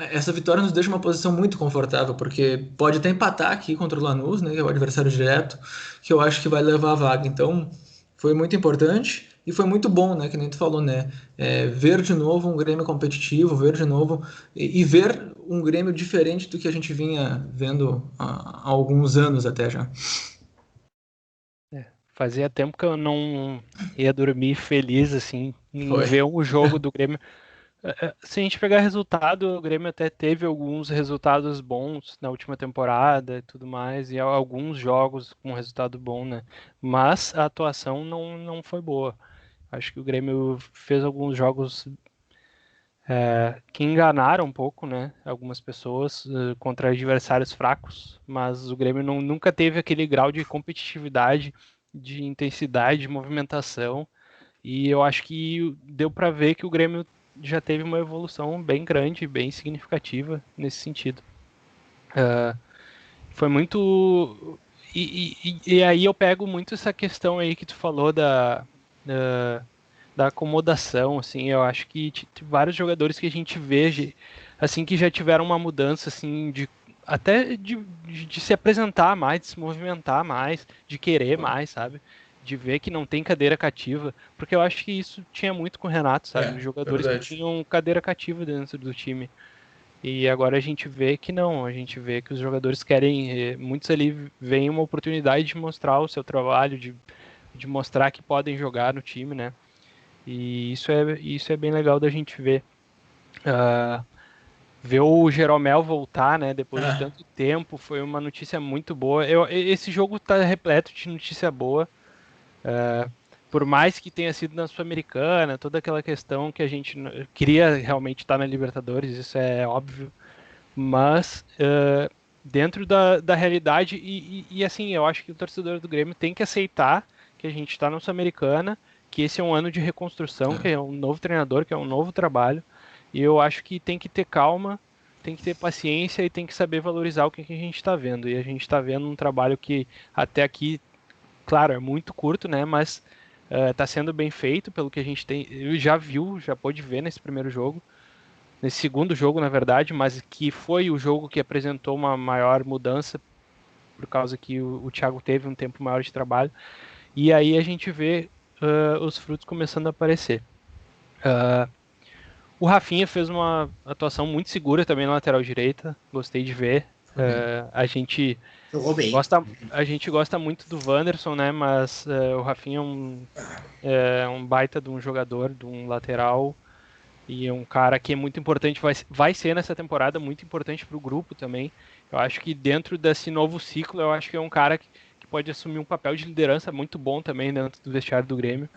essa vitória nos deixa uma posição muito confortável, porque pode até empatar aqui contra o Lanús, né, que é o adversário direto, que eu acho que vai levar a vaga. Então, foi muito importante e foi muito bom, né, que nem tu falou, né, ver de novo um Grêmio competitivo, ver de novo e ver um Grêmio diferente do que a gente vinha vendo há alguns anos até já. Fazia tempo que eu não ia dormir feliz, assim, em Foi. ver um jogo do Grêmio. Se a gente pegar resultado, o Grêmio até teve alguns resultados bons na última temporada e tudo mais, e alguns jogos com resultado bom, né? Mas a atuação não foi boa. Acho que o Grêmio fez alguns jogos que enganaram um pouco, né? Algumas pessoas contra adversários fracos, mas o Grêmio nunca teve aquele grau de competitividade, de intensidade, de movimentação. E eu acho que deu para ver que o Grêmio já teve uma evolução bem grande, bem significativa nesse sentido. Foi muito. E aí eu pego muito essa questão aí que tu falou da acomodação, assim, eu acho que vários jogadores que a gente vê, assim, que já tiveram uma mudança, assim, até de se apresentar mais, de se movimentar mais, de querer mais, sabe? De ver que não tem cadeira cativa, porque eu acho que isso tinha muito com o Renato, sabe? Os jogadores que Verdade. tinham cadeira cativa dentro do time. E agora a gente vê que não, a gente vê que os jogadores querem, muitos ali veem uma oportunidade de mostrar o seu trabalho, de mostrar que podem jogar no time, né? E isso é bem legal da gente ver. Ver o Jeromel voltar, né, depois de Ah, tanto tempo, foi uma notícia muito boa. Esse jogo está repleto de notícia boa. Por mais que tenha sido na Sul-Americana, toda aquela questão que a gente queria realmente estar na Libertadores, isso é óbvio. Mas dentro da realidade, assim, eu acho que o torcedor do Grêmio tem que aceitar que a gente está na Sul-Americana, que esse é um ano de reconstrução, que é um novo treinador, que é um novo trabalho. E eu acho que tem que ter calma, tem que ter paciência e tem que saber valorizar o que a gente está vendo. E a gente está vendo um trabalho que até aqui, claro, é muito curto, né? Mas está sendo bem feito pelo que a gente tem. Já viu, já pôde ver nesse primeiro jogo, nesse segundo jogo, na verdade, mas que foi o jogo que apresentou uma maior mudança por causa que o Thiago teve um tempo maior de trabalho. E aí a gente vê os frutos começando a aparecer. O Rafinha fez uma atuação muito segura também na lateral direita, gostei de ver. foi bem. Jogou bem. A gente gosta muito do Wanderson, né? Mas o Rafinha é um baita de um jogador, de um lateral, e é um cara que é muito importante, vai ser nessa temporada muito importante para o grupo também. Eu acho que dentro desse novo ciclo, eu acho que é um cara que pode assumir um papel de liderança muito bom também dentro do vestiário do Grêmio.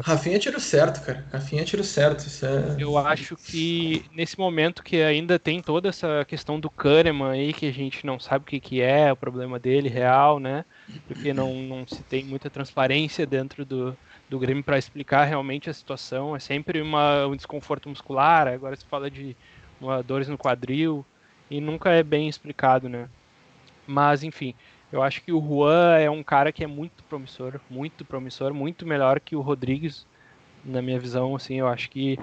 Rafinha é tiro certo, cara. Rafinha é tiro certo. Isso é. Eu acho que nesse momento que ainda tem toda essa questão do Kahneman aí, que a gente não sabe que é o problema dele real, né? Porque não se tem muita transparência dentro do Grêmio para explicar realmente a situação. É sempre um desconforto muscular, agora se fala de dores no quadril, e nunca é bem explicado, né? Mas, enfim, eu acho que o Juan é um cara que é muito promissor, muito melhor que o Rodrigues, na minha visão, assim, eu acho que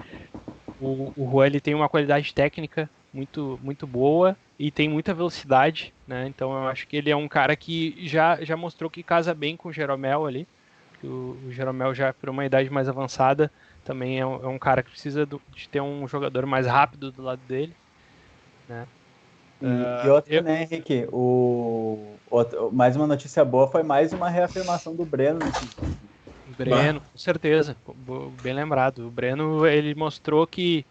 o Juan ele tem uma qualidade técnica muito boa e tem muita velocidade, né? Então eu acho que ele é um cara que já mostrou que casa bem com o Jeromel ali. O Jeromel já por uma idade mais avançada também é um cara que precisa de ter um jogador mais rápido do lado dele, né? E outra, né, Henrique? Mais uma notícia boa foi mais uma reafirmação do Breno nesse jogo. O Breno, com certeza, bem lembrado. O Breno ele mostrou que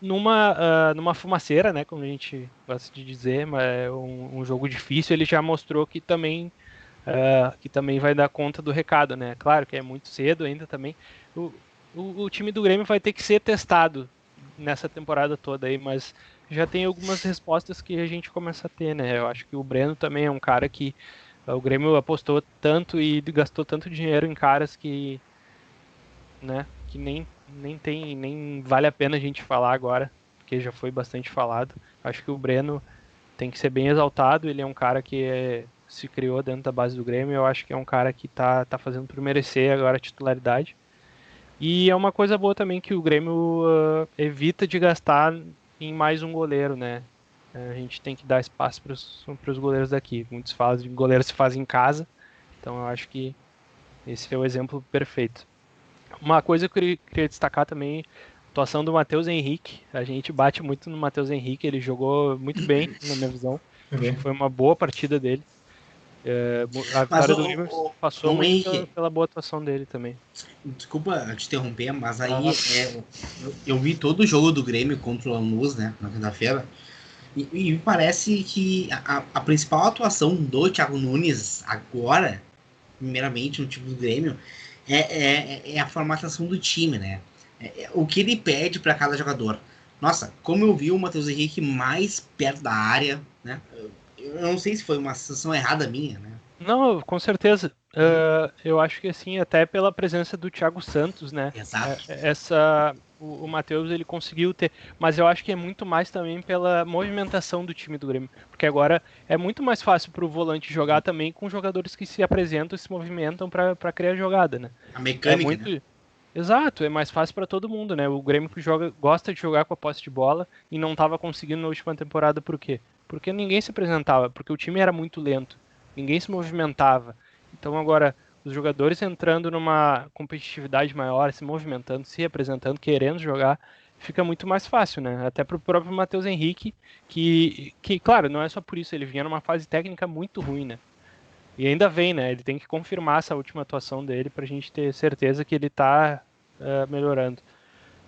numa fumaceira, né, como a gente gosta de dizer, mas é um jogo difícil, ele já mostrou que também vai dar conta do recado, né? Claro que é muito cedo ainda também. O time do Grêmio vai ter que ser testado nessa temporada toda aí, mas já tem algumas respostas que a gente começa a ter, né? Eu acho que o Breno também é um cara que o Grêmio apostou tanto e gastou tanto dinheiro em caras que, né, que nem vale a pena a gente falar agora, porque já foi bastante falado. Acho que o Breno tem que ser bem exaltado, ele é um cara que se criou dentro da base do Grêmio, eu acho que é um cara que tá fazendo por merecer agora a titularidade. E é uma coisa boa também que o Grêmio evita de gastar em mais um goleiro, né? A gente tem que dar espaço para os goleiros daqui. Muitos falam de goleiro se faz em casa, então eu acho que esse é o exemplo perfeito. Uma coisa que eu queria destacar também, a atuação do Matheus Henrique. A gente bate muito no Matheus Henrique, ele jogou muito bem, na minha visão. Acho que foi uma boa partida dele. A Mas vitória do Grêmio passou muito Henrique, pela boa atuação dele também. desculpa te interromper, mas aí eu vi todo o jogo do Grêmio contra o Lanús, né, na quinta-feira, e me parece que a principal atuação do Thiago Nunes agora, primeiramente no time do Grêmio, é a formatação do time, né? O que ele pede para cada jogador. Nossa, como eu vi o Matheus Henrique mais perto da área, né? Eu não sei se foi uma sensação errada minha, né? Não, com certeza. Eu acho que assim, até pela presença do Thiago Santos, né? Exato. O Matheus ele conseguiu ter, mas eu acho que é muito mais também pela movimentação do time do Grêmio, porque agora é muito mais fácil para o volante jogar também com jogadores que se apresentam e se movimentam para criar jogada, né? A mecânica, né? Exato, é mais fácil para todo mundo, né? O Grêmio que gosta de jogar com a posse de bola e não estava conseguindo na última temporada, por quê? Porque ninguém se apresentava, porque o time era muito lento, ninguém se movimentava. Então agora os jogadores entrando numa competitividade maior, se movimentando, se apresentando, querendo jogar, fica muito mais fácil, né? Até para o próprio Matheus Henrique, que, claro, não é só por isso, ele vinha numa fase técnica muito ruim, né? E ainda vem, né? Ele tem que confirmar essa última atuação dele pra gente ter certeza que ele tá melhorando.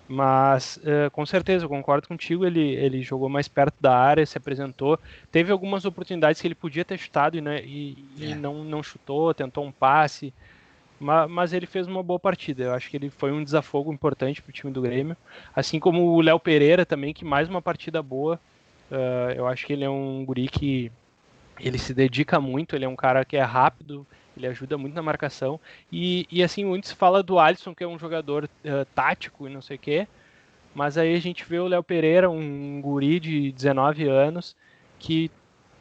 Mas, com certeza, eu concordo contigo, ele jogou mais perto da área, se apresentou. Teve algumas oportunidades que ele podia ter chutado e não chutou, tentou um passe. Mas ele fez uma boa partida. Eu acho que ele foi um desafogo importante pro time do Grêmio. Assim como o Léo Pereira também, que mais uma partida boa. Eu acho que ele é um guri que ele se dedica muito, ele é um cara que é rápido, ele ajuda muito na marcação. E assim, muito se fala do Alisson, que é um jogador tático e não sei o quê, mas aí a gente vê o Léo Pereira, um guri de 19 anos, que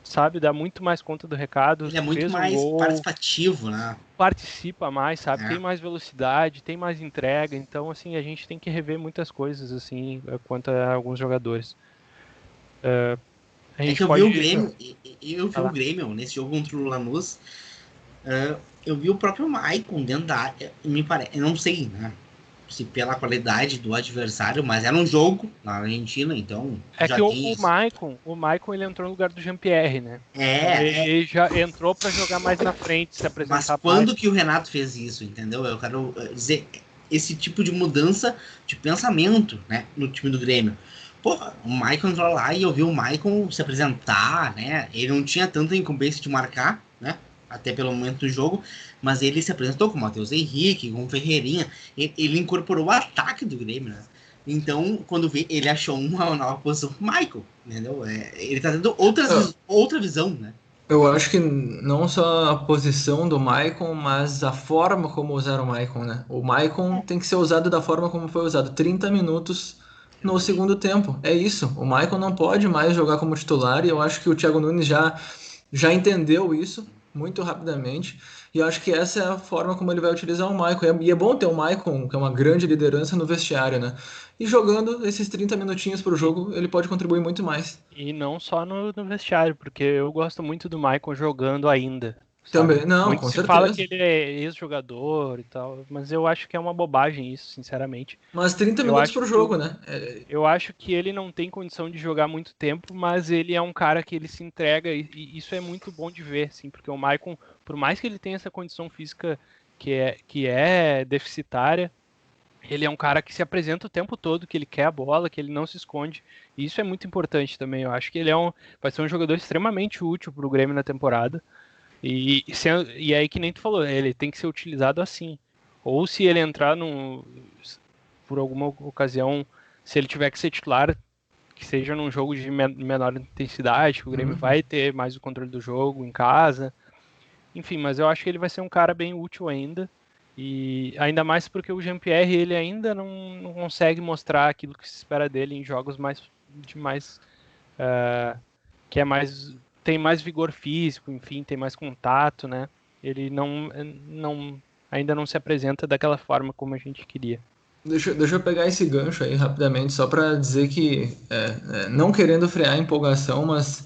sabe, dá muito mais conta do recado, Ele é muito fez um mais gol, participativo, né? participa mais, sabe, tem mais velocidade, tem mais entrega, então assim, a gente tem que rever muitas coisas assim, quanto a alguns jogadores. A É gente que eu vi pode o Grêmio, eu vi o falar. Grêmio nesse jogo contra o Lanús, eu vi o próprio Maicon dentro da área, me parece, eu não sei, né? Se pela qualidade do adversário, mas era um jogo na Argentina, então É já que tem isso. O Maicon ele entrou no lugar do Jean-Pierre, né? Então É, ele já entrou para jogar mais na frente, se mas apresentar quando mais. que o Renato fez isso, entendeu? Eu quero dizer, esse tipo de mudança de pensamento, né, no time do Grêmio. Pô, o Maicon entrou lá e eu vi o Maicon se apresentar, né? Ele não tinha tanta incumbência de marcar, né? Até pelo momento do jogo, mas ele se apresentou com o Matheus Henrique, com o Ferreirinha, ele incorporou o ataque do Grêmio, né? Então, quando ele achou uma nova posição pro Michael, entendeu? Ele tá tendo outra visão, né? Eu acho que não só a posição do Maicon, mas a forma como usar o Maicon, né? O Maicon tem que ser usado da forma como foi usado, 30 minutos no segundo tempo. É isso. O Maicon não pode mais jogar como titular e eu acho que o Thiago Nunes já entendeu isso muito rapidamente. E eu acho que essa é a forma como ele vai utilizar o Maicon. E é bom ter o Maicon, que é uma grande liderança no vestiário, né? E jogando esses 30 minutinhos pro E, jogo, ele pode contribuir muito mais. e não só no vestiário, porque eu gosto muito do Maicon jogando ainda, sabe? Também, não, Muito com se fala certeza. que ele é ex-jogador e tal, mas eu acho que é uma bobagem isso, sinceramente. Mas 30 Eu minutos acho pro que jogo, né? eu acho que ele não tem condição de jogar muito tempo, mas ele é um cara que ele se entrega e isso é muito bom de ver, assim, porque o Maicon, por mais que ele tenha essa condição física que é deficitária, ele é um cara que se apresenta o tempo todo, que ele quer a bola, que ele não se esconde. E isso é muito importante também. Eu acho que ele vai ser um jogador extremamente útil para o Grêmio na temporada. E aí, que nem tu falou, ele tem que ser utilizado assim. Ou se ele entrar por alguma ocasião, se ele tiver que ser titular, que seja num jogo de menor intensidade, que o Grêmio vai ter mais o controle do jogo em casa. Enfim, mas eu acho que ele vai ser um cara bem útil ainda. E ainda mais porque o Jean-Pierre ele ainda não consegue mostrar aquilo que se espera dele em jogos que é mais tem mais vigor físico, enfim, tem mais contato, né? Ele ainda não se apresenta daquela forma como a gente queria. Deixa eu pegar esse gancho aí rapidamente, só para dizer que, não querendo frear a empolgação, mas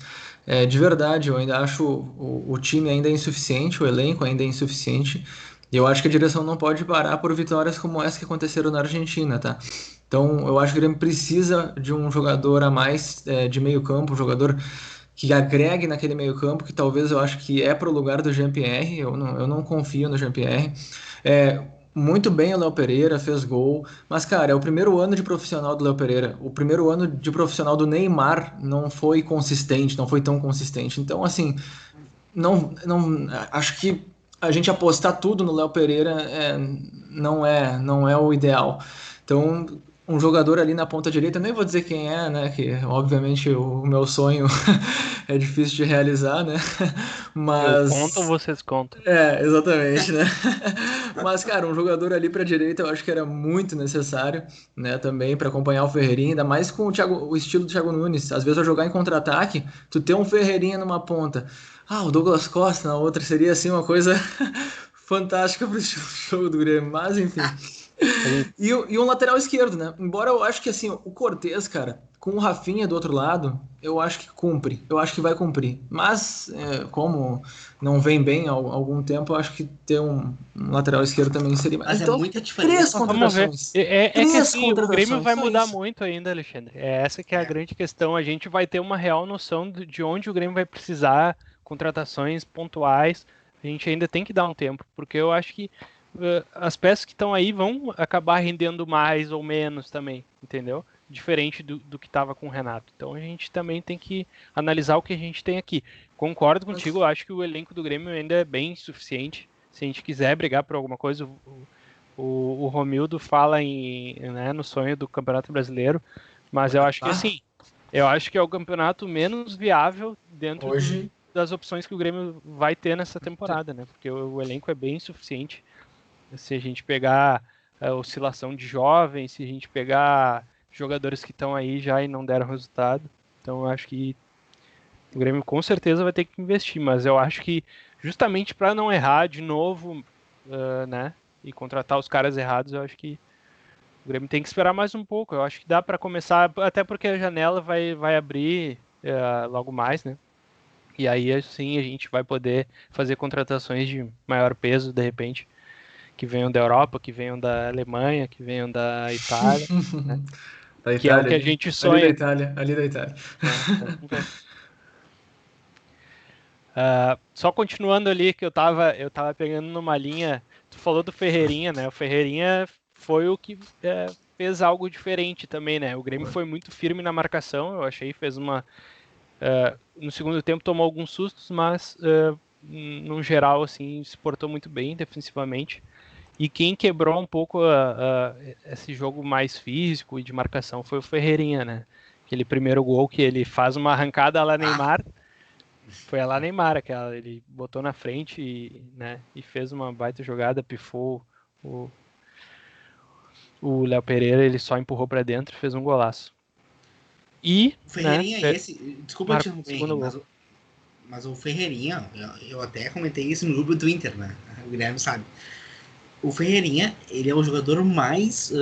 de verdade, eu ainda acho o time ainda insuficiente, o elenco ainda é insuficiente, e eu acho que a direção não pode parar por vitórias como essa que aconteceram na Argentina, tá? Então, eu acho que o Grêmio precisa de um jogador a mais de meio campo, um jogador que agregue naquele meio campo, que talvez eu acho que é para o lugar do Jean-Pierre, eu não confio no Jean-Pierre. É, muito bem o Léo Pereira, fez gol, mas cara, é o primeiro ano de profissional do Léo Pereira. O primeiro ano de profissional do Neymar não foi consistente, não foi tão consistente. Então, assim, não acho que a gente apostar tudo no Léo Pereira não é o ideal. Então, um jogador ali na ponta direita, nem vou dizer quem é, né? Que obviamente o meu sonho é difícil de realizar, né? Eu conto ou Mas vocês contam? exatamente, né? Mas, cara, um jogador ali para direita eu acho que era muito necessário, né? Também para acompanhar o Ferreirinha, ainda mais com o estilo do Thiago Nunes. Às vezes, ao jogar em contra-ataque, tu ter um Ferreirinha numa ponta, o Douglas Costa na outra seria assim uma coisa fantástica para o estilo de jogo do Grêmio. Mas, enfim. E um lateral esquerdo, né? Embora eu acho que assim, o Cortez, cara, com o Rafinha do outro lado, eu acho que cumpre. Eu acho que vai cumprir. Mas, como não vem bem há algum tempo, eu acho que ter um lateral esquerdo também seria. Mas Então, muita diferença. três Vamos ver. contratações. É que Três assim, o Grêmio contratações, vai só mudar isso. muito ainda, Alexandre. Essa que é a grande questão. A gente vai ter uma real noção de onde o Grêmio vai precisar, contratações pontuais. A gente ainda tem que dar um tempo, porque eu acho que as peças que estão aí vão acabar rendendo mais ou menos também, entendeu? Diferente do que estava com o Renato. Então a gente também tem que analisar o que a gente tem aqui. Concordo contigo, eu acho que o elenco do Grêmio ainda é bem suficiente. Se a gente quiser brigar por alguma coisa, o Romildo fala no sonho do Campeonato Brasileiro, mas eu acho que assim, eu acho que é o campeonato menos viável dentro Hoje, das opções que o Grêmio vai ter nessa temporada, né? Porque o elenco é bem suficiente. Se a gente pegar a oscilação de jovens, se a gente pegar jogadores que estão aí já e não deram resultado, então eu acho que o Grêmio com certeza vai ter que investir, mas eu acho que justamente para não errar de novo, né, e contratar os caras errados, eu acho que o Grêmio tem que esperar mais um pouco. Eu acho que dá para começar, até porque a janela vai abrir logo mais, né? E aí assim a gente vai poder fazer contratações de maior peso de repente, que venham da Europa, que venham da Alemanha, que venham da Itália, né? da Que é o que Itália, a gente ali da sonha, Itália, ali da Itália. né? Então, vamos ver. Só continuando ali que eu tava pegando numa linha, tu falou do Ferreirinha, né? O Ferreirinha foi o que fez algo diferente também, né? O Grêmio foi muito firme na marcação, eu achei, no segundo tempo tomou alguns sustos, mas no geral assim se portou muito bem defensivamente. E quem quebrou um pouco esse jogo mais físico e de marcação foi o Ferreirinha, né? Aquele primeiro gol que ele faz uma arrancada lá Neymar. Foi a lá Neymar, aquela, ele botou na frente e fez uma baita jogada, pifou o Léo Pereira, ele só empurrou para dentro e fez um golaço. E, O Ferreirinha, né, desculpa te interromper, segundo mas, gol. mas o Ferreirinha, eu até comentei isso no grupo do Inter, né? O Guilherme sabe. O Ferreirinha, ele é o jogador mais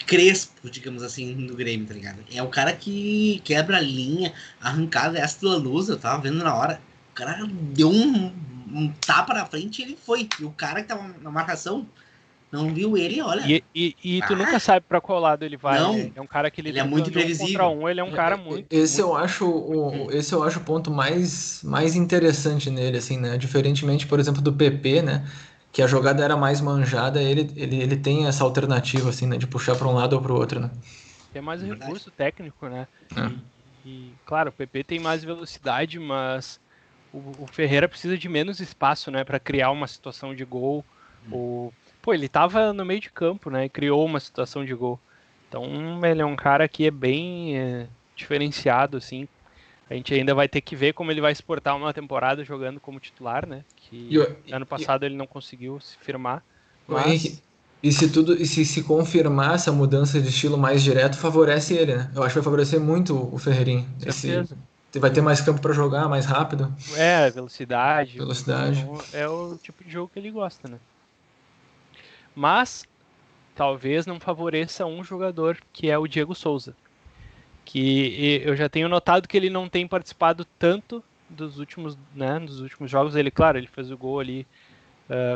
crespo, digamos assim, do Grêmio, tá ligado? É o cara que quebra a linha, arrancada essa da luz, eu tava vendo na hora. O cara deu um tapa na frente e ele foi. E o cara que tava na marcação não viu ele, olha. E tu nunca sabe para qual lado ele vai, Não, né? É um cara que ele é muito imprevisível. ele é um cara muito... Esse muito... esse eu acho o ponto mais interessante nele, assim, né? Diferentemente, por exemplo, do PP, né? Que a jogada era mais manjada, ele tem essa alternativa, assim, né? De puxar para um lado ou para o outro, né? Tem mais Verdade. recurso técnico, né? É. Claro, o PP tem mais velocidade, mas o Ferreira precisa de menos espaço, né, para criar uma situação de gol. Pô, ele tava no meio de campo, né, e criou uma situação de gol. Então ele é um cara que é bem diferenciado, assim. A gente ainda vai ter que ver como ele vai se portar uma temporada jogando como titular, né? Que ano passado ele não conseguiu se firmar. Mas... E se confirmar essa mudança de estilo mais direto, favorece ele, né? Eu acho que vai favorecer muito o Ferreirinha. Certeza. Vai ter mais campo para jogar, mais rápido. Velocidade. Velocidade. Então, é o tipo de jogo que ele gosta, né? Mas talvez não favoreça um jogador, que é o Diego Souza. Que eu já tenho notado que ele não tem participado tanto dos últimos jogos. Ele, claro, ele fez o gol ali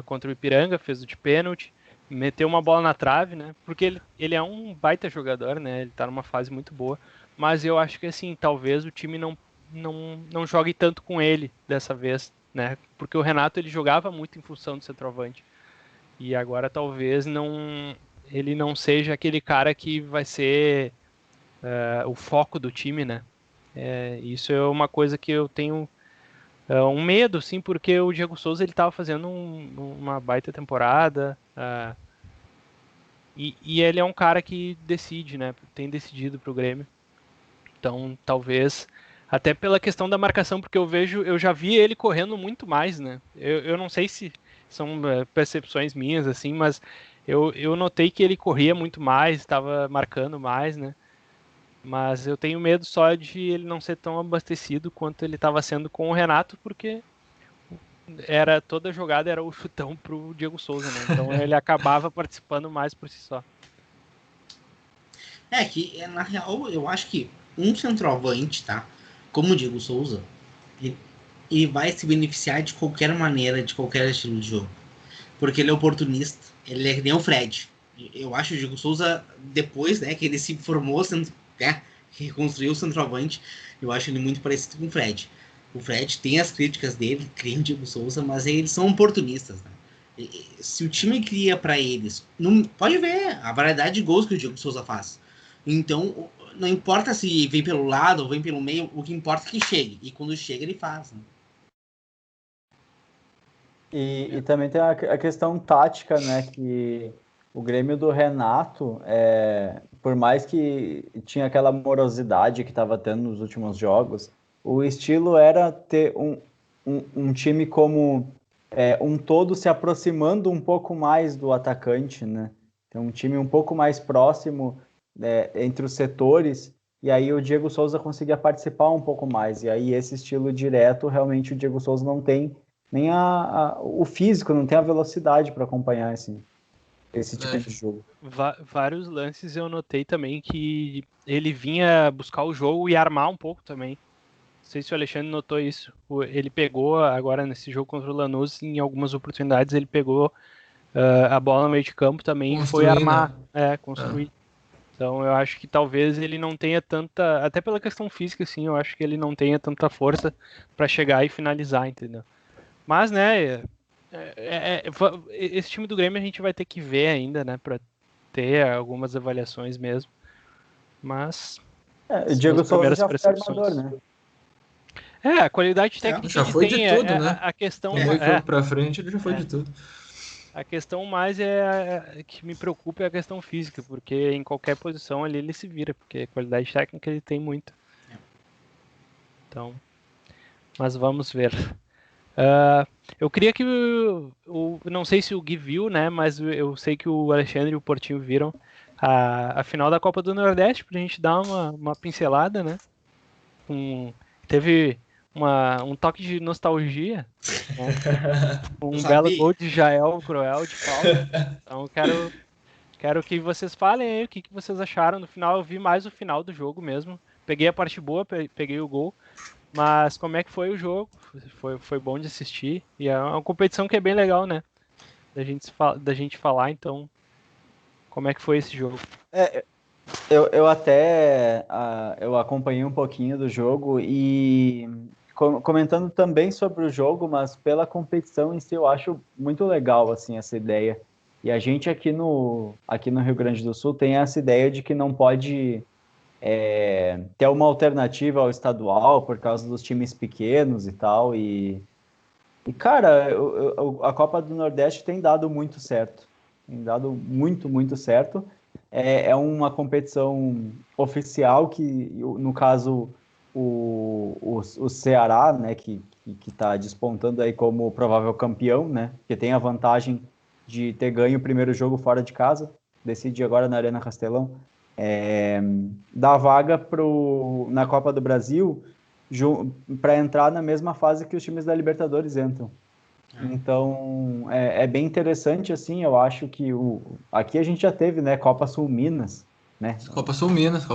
contra o Ipiranga, fez o de pênalti, meteu uma bola na trave, né? Porque ele é um baita jogador, né? Ele tá numa fase muito boa. Mas eu acho que, assim, talvez o time não jogue tanto com ele dessa vez, né? Porque o Renato, ele jogava muito em função do centroavante. E agora talvez ele não seja aquele cara que vai ser o foco do time, né? Isso é uma coisa que eu tenho um medo, sim, porque o Diego Souza ele estava fazendo uma baita temporada e ele é um cara que decide, né? Tem decidido para o Grêmio. Então, talvez até pela questão da marcação, porque eu já vi ele correndo muito mais, né? Eu não sei se são percepções minhas, assim, mas eu notei que ele corria muito mais, estava marcando mais, né? Mas eu tenho medo só de ele não ser tão abastecido quanto ele estava sendo com o Renato, porque toda jogada era o chutão pro Diego Souza, né? Então ele acabava participando mais por si só. Na real, eu acho que um centroavante, tá? Como o Diego Souza, ele vai se beneficiar de qualquer maneira, de qualquer estilo de jogo. Porque ele é oportunista, ele é que nem o Fred. Eu acho o Diego Souza, depois, né, que ele se formou, que reconstruiu o centroavante, eu acho ele muito parecido com o Fred. O Fred tem as críticas dele, cria o Diego Souza, mas eles são oportunistas, né? Se o time cria para eles, não, pode ver a variedade de gols que o Diego Souza faz. Então, não importa se vem pelo lado ou vem pelo meio, o que importa é que chegue. E quando chega, ele faz, né? E também tem a questão tática, né? Que o Grêmio do Renato, por mais que tinha aquela morosidade que estava tendo nos últimos jogos, o estilo era ter um time como um todo se aproximando um pouco mais do atacante, né? Ter um time um pouco mais próximo entre os setores, e aí o Diego Souza conseguia participar um pouco mais. E aí esse estilo direto, realmente o Diego Souza não tem nem o físico, não tem a velocidade para acompanhar esse tipo de jogo. Vários lances eu notei também que ele vinha buscar o jogo e armar um pouco também. Não sei se o Alexandre notou isso. Ele pegou agora nesse jogo contra o Lanús, em algumas oportunidades ele pegou a bola no meio de campo também e foi armar, construir. Então eu acho que talvez ele não tenha tanta, até pela questão física, assim, eu acho que ele não tenha tanta força para chegar e finalizar, entendeu? Mas, né, esse time do Grêmio a gente vai ter que ver ainda, né, para ter algumas avaliações mesmo. Mas o Diego Souza já foi armador, né? A qualidade técnica já foi de tudo, né? A questão pra frente ele já foi de tudo. A questão mais que me preocupa é a questão física, porque em qualquer posição ali ele se vira, porque a qualidade técnica ele tem muito. Então, mas vamos ver. Eu queria que não sei se o Gui viu, né? Mas eu sei que o Alexandre e o Portinho viram a final da Copa do Nordeste, pra gente dar uma pincelada, né? Teve um toque de nostalgia, né? Um belo gol de Jael Cruel de falta. Então quero que vocês falem aí o que vocês acharam no final. Eu vi mais o final do jogo mesmo. Peguei a parte boa, peguei o gol. Mas como é que foi o jogo? Foi bom de assistir. E é uma competição que é bem legal, né? Da gente falar, então. Como é que foi esse jogo? Eu até eu acompanhei um pouquinho do jogo e comentando também sobre o jogo, mas pela competição em si eu acho muito legal assim essa ideia. E a gente aqui no Rio Grande do Sul tem essa ideia de que não pode ter uma alternativa ao estadual por causa dos times pequenos e tal. E cara, a Copa do Nordeste tem dado muito certo. Tem dado muito, muito certo. é uma competição oficial que, no caso, o Ceará, né, que está despontando aí como provável campeão, né, que tem a vantagem de ter ganho o primeiro jogo fora de casa, decide agora na Arena Castelão, dá vaga na Copa do Brasil para entrar na mesma fase que os times da Libertadores entram. Então, é bem interessante, assim, eu acho que aqui a gente já teve, né, Copa Sul Minas, né? Copa Sul Minas.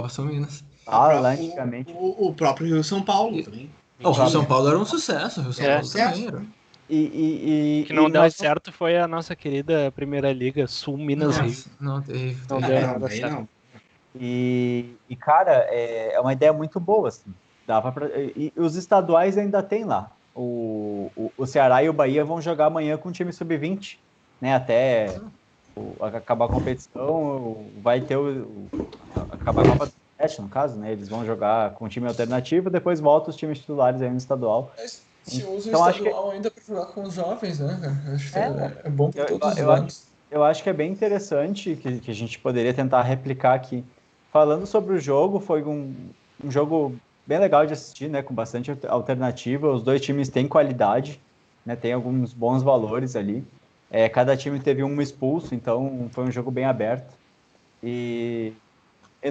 Lá antigamente. O próprio Rio São Paulo também. O Rio São Paulo era um sucesso, o Rio São Paulo sucesso. também era. O que não deu certo foi a nossa querida Primeira Liga Sul Minas Rio. Não, terrível. Não deu nada certo. Não. E, cara, é uma ideia muito boa, assim. E os estaduais ainda tem lá. O Ceará e o Bahia vão jogar amanhã com o time sub-20, né? Até acabar a competição, vai ter acabar a Copa do Nordeste, no caso, né? Eles vão jogar com o time alternativo, depois volta os times titulares aí no estadual. Se usa Então, o estadual ainda para jogar com os jovens, né, cara? Acho que é bom para todos os lados. Eu acho que é bem interessante que a gente poderia tentar replicar aqui. Falando sobre o jogo, foi um jogo bem legal de assistir, né? Com bastante alternativa. Os dois times têm qualidade, né? Tem alguns bons valores ali. Cada time teve um expulso, então foi um jogo bem aberto. E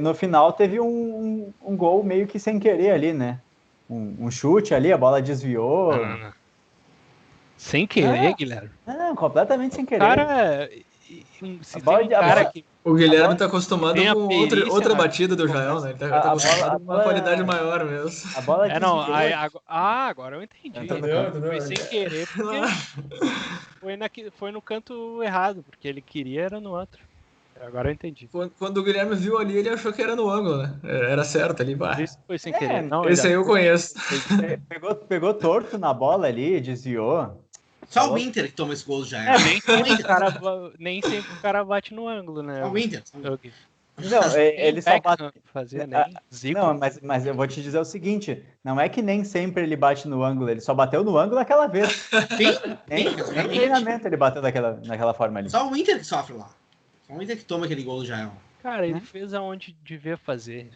no final teve um gol meio que sem querer ali, né? Um chute ali, a bola desviou. Não. Sem querer, Guilherme? Não, completamente sem querer. Cara, o Guilherme tá acostumado com outra né? batida do Jael, né? Ele tá acostumado com uma qualidade maior mesmo. A bola agora eu entendi. Foi sem querer, porque foi no canto errado, porque ele queria era no outro. Agora eu entendi. Quando o Guilherme viu ali, ele achou que era no ângulo, né? Era certo ali. Isso foi sem querer. Não, esse aí eu conheço. Pegou torto na bola ali, desviou. Só o Inter que toma esse gol já. Nem sempre o cara bate no ângulo, né? Só o Inter. Não, ele só bate. Não, mas eu vou te dizer o seguinte: não é que nem sempre ele bate no ângulo, ele só bateu no ângulo aquela vez. Sim, nem treinamento ele bateu naquela forma ali. Só o Inter que sofre lá. Só o Inter que toma aquele gol do Jael. Cara, ele fez aonde devia fazer.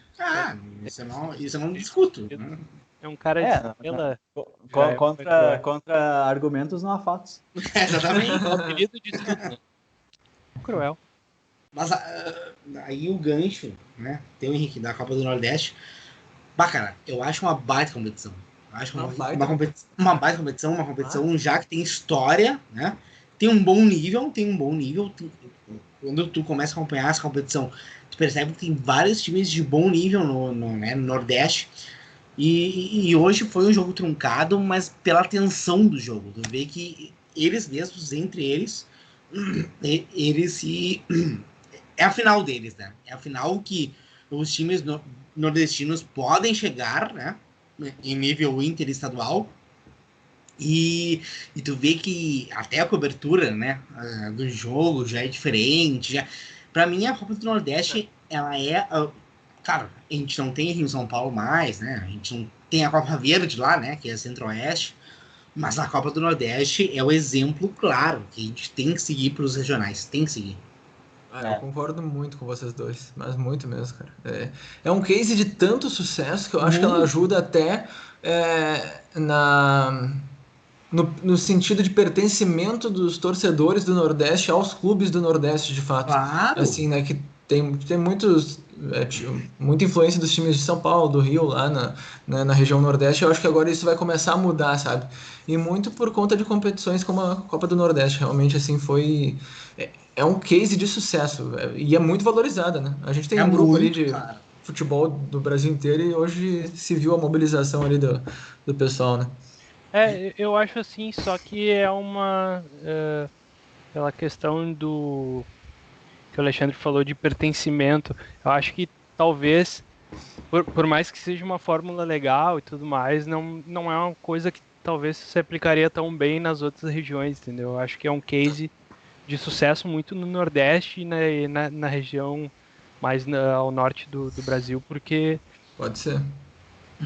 Isso eu não discuto. É um cara contra argumentos não há fatos. Exatamente. O apelido de tudo, né? Cruel. Mas aí o gancho, né? Tem o Henrique da Copa do Nordeste. Cara, eu acho uma baita competição. Eu acho uma baita competição, uma competição já que tem história, né? Tem um bom nível. Quando tu começa a acompanhar essa competição, tu percebe que tem vários times de bom nível no Nordeste. E hoje foi um jogo truncado, mas pela tensão do jogo. Tu vê que eles mesmos, entre eles se... É a final deles, né? É a final que os times nordestinos podem chegar, né? Em nível interestadual. E tu vê que até a cobertura, né, do jogo já é diferente. Pra mim, a Copa do Nordeste, ela é... Cara, a gente não tem Rio São Paulo mais, né? A gente não tem a Copa Verde lá, né? Que é Centro-Oeste. Mas a Copa do Nordeste é o exemplo claro que a gente tem que seguir para os regionais. Tem que seguir. Eu concordo muito com vocês dois. Mas muito mesmo, cara. É um case de tanto sucesso que eu acho que ela ajuda até no sentido de pertencimento dos torcedores do Nordeste aos clubes do Nordeste, de fato. Claro! Assim, né? Que tem muita influência dos times de São Paulo, do Rio, lá na região Nordeste. Eu acho que agora isso vai começar a mudar, sabe? E muito por conta de competições como a Copa do Nordeste. Realmente, assim, foi... É um case de sucesso. E é muito valorizada, né? A gente tem um grupo ali de futebol do Brasil inteiro e hoje se viu a mobilização ali do pessoal, né? Eu acho assim, só que é aquela questão do... que o Alexandre falou de pertencimento. Eu acho que talvez, por mais que seja uma fórmula legal e tudo mais, não é uma coisa que talvez se aplicaria tão bem nas outras regiões, entendeu? Eu acho que é um case de sucesso muito no Nordeste e na região mais ao norte do Brasil, porque... Pode ser.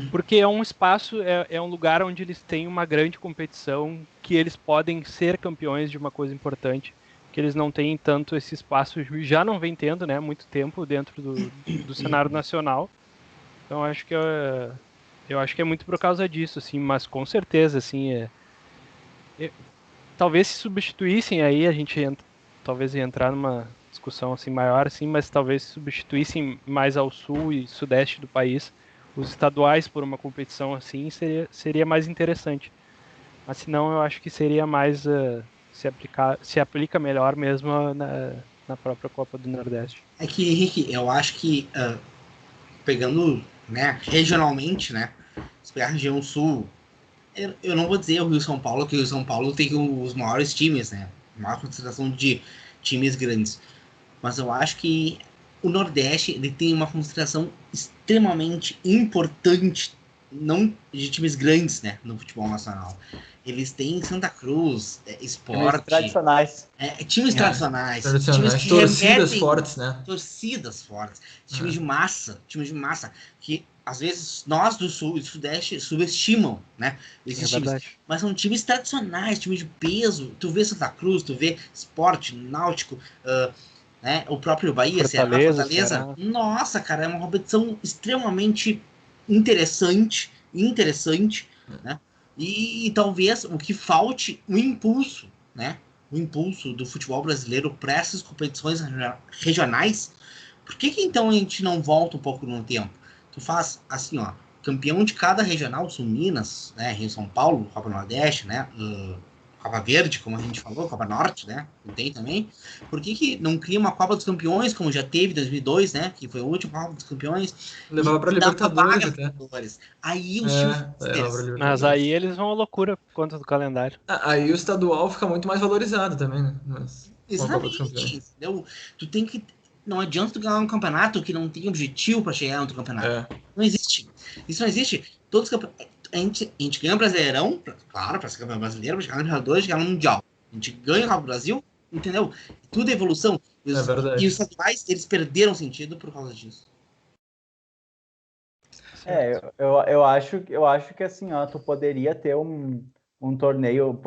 Porque é um espaço, é um lugar onde eles têm uma grande competição, que eles podem ser campeões de uma coisa importante. que eles não têm tanto esse espaço, já não vem tendo, né, muito tempo dentro do cenário nacional. Então eu acho que é muito por causa disso, assim, mas com certeza, assim, talvez se substituíssem aí, a gente talvez ia entrar numa discussão assim maior, assim, mas talvez se substituíssem mais ao sul e sudeste do país os estaduais por uma competição assim, seria mais interessante. Mas se não, eu acho que seria mais se aplica melhor mesmo na própria Copa do Nordeste. É que, Henrique, eu acho que pegando, né, regionalmente, né, se pegar a região sul, eu não vou dizer o Rio São Paulo, que o Rio São Paulo tem os maiores times, né, a maior concentração de times grandes, mas eu acho que o Nordeste ele tem uma concentração extremamente importante, não de times grandes, né, no futebol nacional. Eles têm Santa Cruz, Sport, Times tradicionais. Times tradicionais, Tradicionais, times que torcidas remetem, fortes, né? torcidas fortes, times de massa, que às vezes nós do Sul e do Sudeste subestimam, né, esses times. Verdade. Mas são times tradicionais, times de peso. Tu vê Santa Cruz, tu vê Sport, Náutico, né, o próprio Bahia, Fortaleza. Ceará. Nossa, cara, é uma competição extremamente interessante, né? E talvez o que falte o impulso, né? O impulso do futebol brasileiro para essas competições regionais. Por que então a gente não volta um pouco no tempo? Tu faz assim, ó, campeão de cada regional, Sul Minas, né, Rio São Paulo, Copa Nordeste, né, Copa Verde, como a gente falou, Copa Norte, né, não tem também. Por que não cria uma Copa dos Campeões, como já teve em 2002, né, que foi a última Copa dos Campeões? Levava para Libertadores até. Aí os times... Mas aí eles vão à loucura por conta do calendário. Aí o estadual fica muito mais valorizado também, né? Exatamente, entendeu? Tu tem que... Não adianta tu ganhar um campeonato que não tem objetivo para chegar no outro campeonato. Não existe. Isso não existe. Todos os campeonatos... A gente ganha o Brasileirão, claro, para ser campeão brasileiro, para chegar no Libertadores, chegar no Mundial. A gente ganha o Copa do Brasil, entendeu? Tudo é evolução. E os estaduais, eles perderam sentido por causa disso. Eu acho que assim, ó, tu poderia ter um torneio,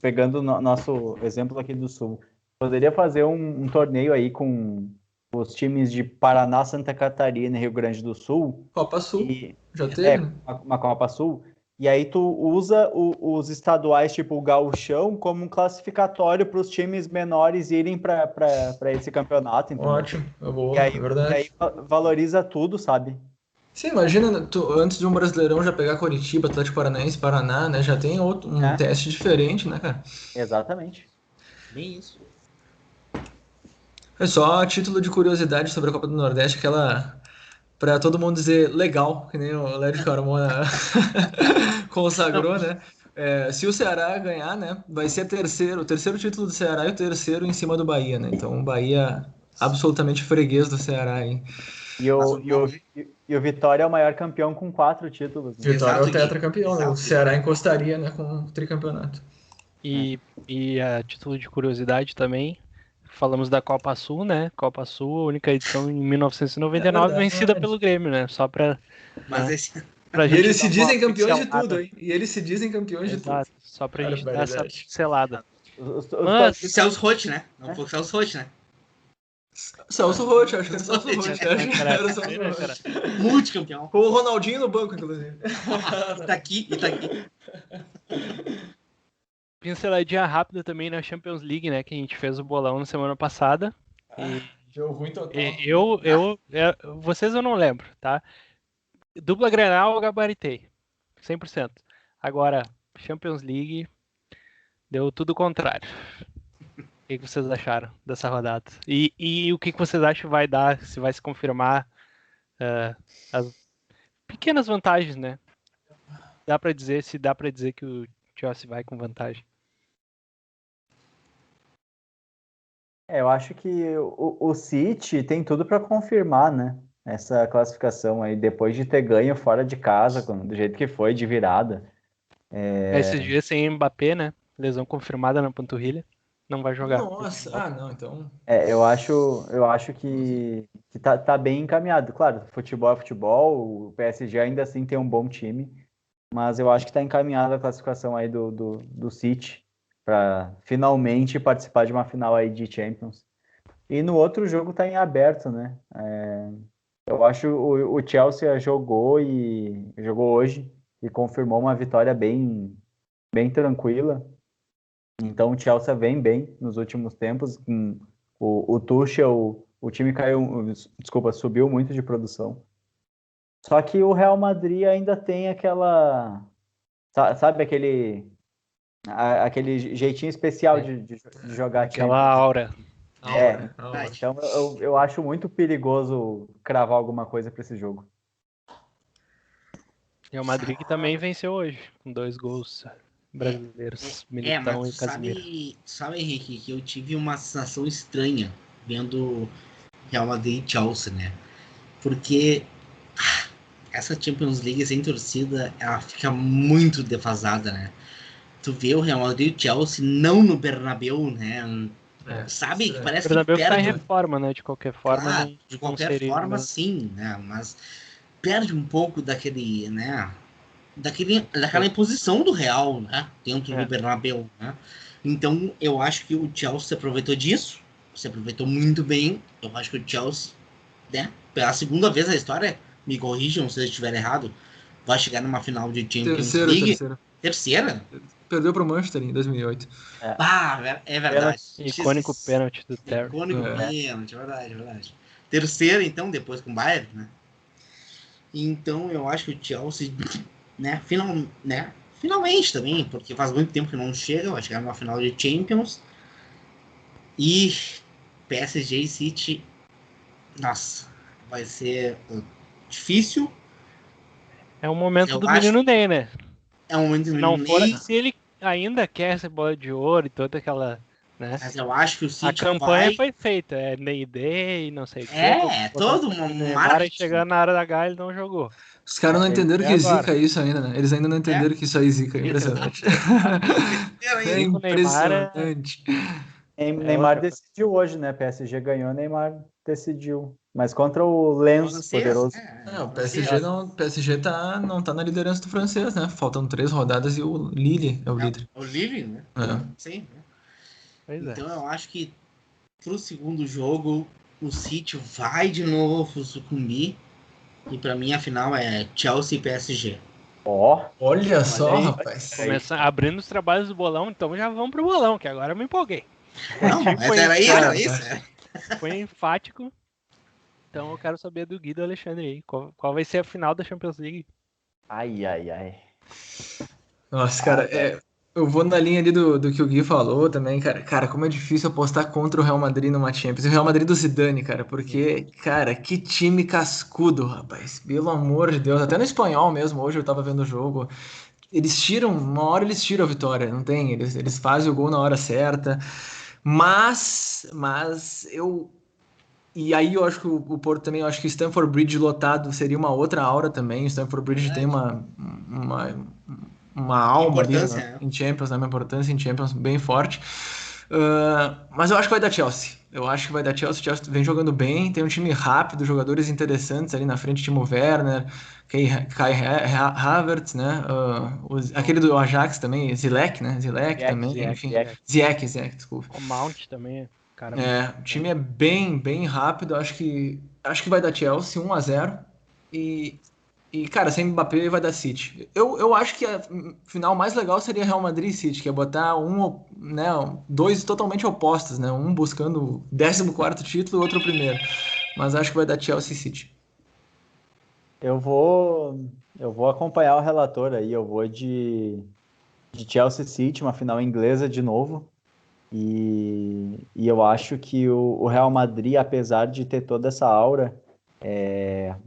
pegando nosso exemplo aqui do Sul, poderia fazer um torneio aí com os times de Paraná, Santa Catarina e Rio Grande do Sul. Copa Sul, já teve, né? Uma Copa Sul. E aí tu usa os estaduais, tipo o Gauchão, como um classificatório para os times menores irem para esse campeonato. Entendeu? Ótimo, é verdade. E aí valoriza tudo, sabe? Sim, imagina, tu, antes de um Brasileirão já pegar Coritiba, Atlético Paranaense, Paraná, né? Já tem um teste diferente, né, cara? Exatamente. Bem isso. É só a título de curiosidade sobre a Copa do Nordeste, aquela... Pra todo mundo dizer legal, que nem o Léo de Carmona consagrou, né? Se o Ceará ganhar, né? Vai ser o terceiro título do Ceará e o terceiro em cima do Bahia, né? Então o Bahia absolutamente freguês do Ceará, hein? E o Vitória é o maior campeão com 4 títulos. Né? Vitória é o tetracampeão, né? O Ceará encostaria, né, com o tricampeonato. E a título de curiosidade também, falamos da Copa Sul, né? Copa Sul, única edição em 1999, vencida pelo Grêmio, né? Só pra... Mas pra gente eles se dizem campeões pincelada. De tudo, hein? E eles se dizem campeões de tudo. Só pra gente dar essa pincelada. Mas... Celso Roth, né? Não foi Celso Roth, né? Celso Roth, acho que era Celso Roth. Era Celso Roth. Multicampeão. Com o Ronaldinho no banco, inclusive. E tá aqui. Pinceladinha rápida também na Champions League, né? Que a gente fez o bolão na semana passada. Deu ruim total. Vocês eu não lembro, tá? Dupla Grenal eu gabaritei. 100%. Agora, Champions League deu tudo o contrário. O que vocês acharam dessa rodada? E o que vocês acham que vai dar, se vai se confirmar as pequenas vantagens, né? Dá pra dizer que o Chelsea vai com vantagem. Eu acho que o City tem tudo para confirmar, né? Essa classificação aí, depois de ter ganho fora de casa, do jeito que foi, de virada. Esses dias sem Mbappé, né? Lesão confirmada na panturrilha. Não vai jogar. Nossa, não, então... Eu acho que tá bem encaminhado. Claro, futebol é futebol, o PSG ainda assim tem um bom time, mas eu acho que tá encaminhada a classificação aí do City. para finalmente participar de uma final aí de Champions. E no outro jogo tá em aberto, né? Eu acho o Chelsea jogou hoje e confirmou uma vitória bem, bem tranquila. Então o Chelsea vem bem nos últimos tempos. O Tuchel, o time subiu muito de produção. Só que o Real Madrid ainda tem aquela, sabe, aquele jeitinho especial de jogar Aquela Champions. aura. Então eu acho muito perigoso cravar alguma coisa para esse jogo. E o Madrid que também venceu hoje, com 2 gols brasileiros, Militão mas e Casemiro. sabe, Henrique, que eu tive uma sensação estranha vendo Real Madrid e Chelsea, né? Porque essa Champions League sem torcida, ela fica muito defasada, né? Tu vê o Real Madrid e o Chelsea não no Bernabéu, né? Sabe? Que O parece que Bernabéu tá em perde. reforma, né? De qualquer forma, Claro, de não qualquer seria forma, mesmo. sim, né? Mas perde um pouco daquele, né? Daquela imposição do Real, né? Dentro do Bernabéu, né? Então, eu acho que o Chelsea se aproveitou disso, se aproveitou muito bem. Eu acho que o Chelsea, né? Pela segunda vez na história, me corrijam se eu estiver errado, vai chegar numa final de Champions League. Terceira? Perdeu pro Manchester em 2008. É verdade. Icônico pênalti do Terry. Icônico pênalti, é verdade. Terceira, então, depois com o Bayern, né? Então, eu acho que o Chelsea, né, finalmente também, porque faz muito tempo que não chega, vai chegar numa final de Champions. E PSG e City, nossa, vai ser difícil. É o momento Eu do acho menino Ney, né? é um momento Se do não menino for, Ney, se ele ainda quer essa bola de ouro e toda aquela, né? mas eu acho que o A City campanha foi feita, é Ney Day, não sei o quê. todo O uma Neymar aí marketing. chegando na hora da H, ele não jogou. Os caras não entenderam que agora. zica isso ainda, né? Eles ainda não entenderam que isso aí zica. É impressionante. É Zica, o Neymar impressionante. Neymar outra decidiu hoje, né? PSG ganhou, Neymar decidiu. Mas contra o Lens, poderoso. O PSG não tá na liderança do francês, né? Faltam 3 rodadas e o Lille é o líder. O Lille, né? Sim. Pois então eu acho que pro segundo jogo o City vai de novo sucumbir. E pra mim a final é Chelsea e PSG. Olha só, aí, rapaz. Abrindo os trabalhos do bolão, então já vamos pro bolão, que agora eu me empolguei. Não, mas era isso. Foi enfático. Então eu quero saber do Guido Alexandre aí. Qual vai ser a final da Champions League? Ai. Nossa, cara, eu vou na linha ali do que o Gui falou também, cara. Cara, como é difícil apostar contra o Real Madrid numa Champions. E o Real Madrid do Zidane, cara, porque, cara, que time cascudo, rapaz. Pelo amor de Deus. Até no espanhol mesmo, hoje eu tava vendo o jogo. Uma hora eles tiram a vitória, não tem? Eles fazem o gol na hora certa. Mas eu. E aí eu acho que o Porto também, eu acho que o Stamford Bridge lotado seria uma outra aura também. O Stamford Bridge tem uma alma ali em Champions, né? Uma importância em Champions bem forte. Mas eu acho que vai dar Chelsea. Eu acho que vai dar Chelsea. O Chelsea vem jogando bem, tem um time rápido, jogadores interessantes ali na frente, Timo Werner, Kai Havertz, né? Aquele do Ajax também, Ziyech, né? Ziyech também, enfim. Ziyech, desculpa. O Mount também, cara. O time é bem rápido. Acho que vai dar Chelsea 1-0. E, cara, sem Mbappé vai dar City. Eu acho que a final mais legal seria Real Madrid e City, que é botar dois totalmente opostos, né? Um buscando o 14º título e o outro o primeiro. Mas acho que vai dar Chelsea e City. Eu vou acompanhar o relator aí. Eu vou de Chelsea City, uma final inglesa de novo. E eu acho que o Real Madrid, apesar de ter toda essa aura,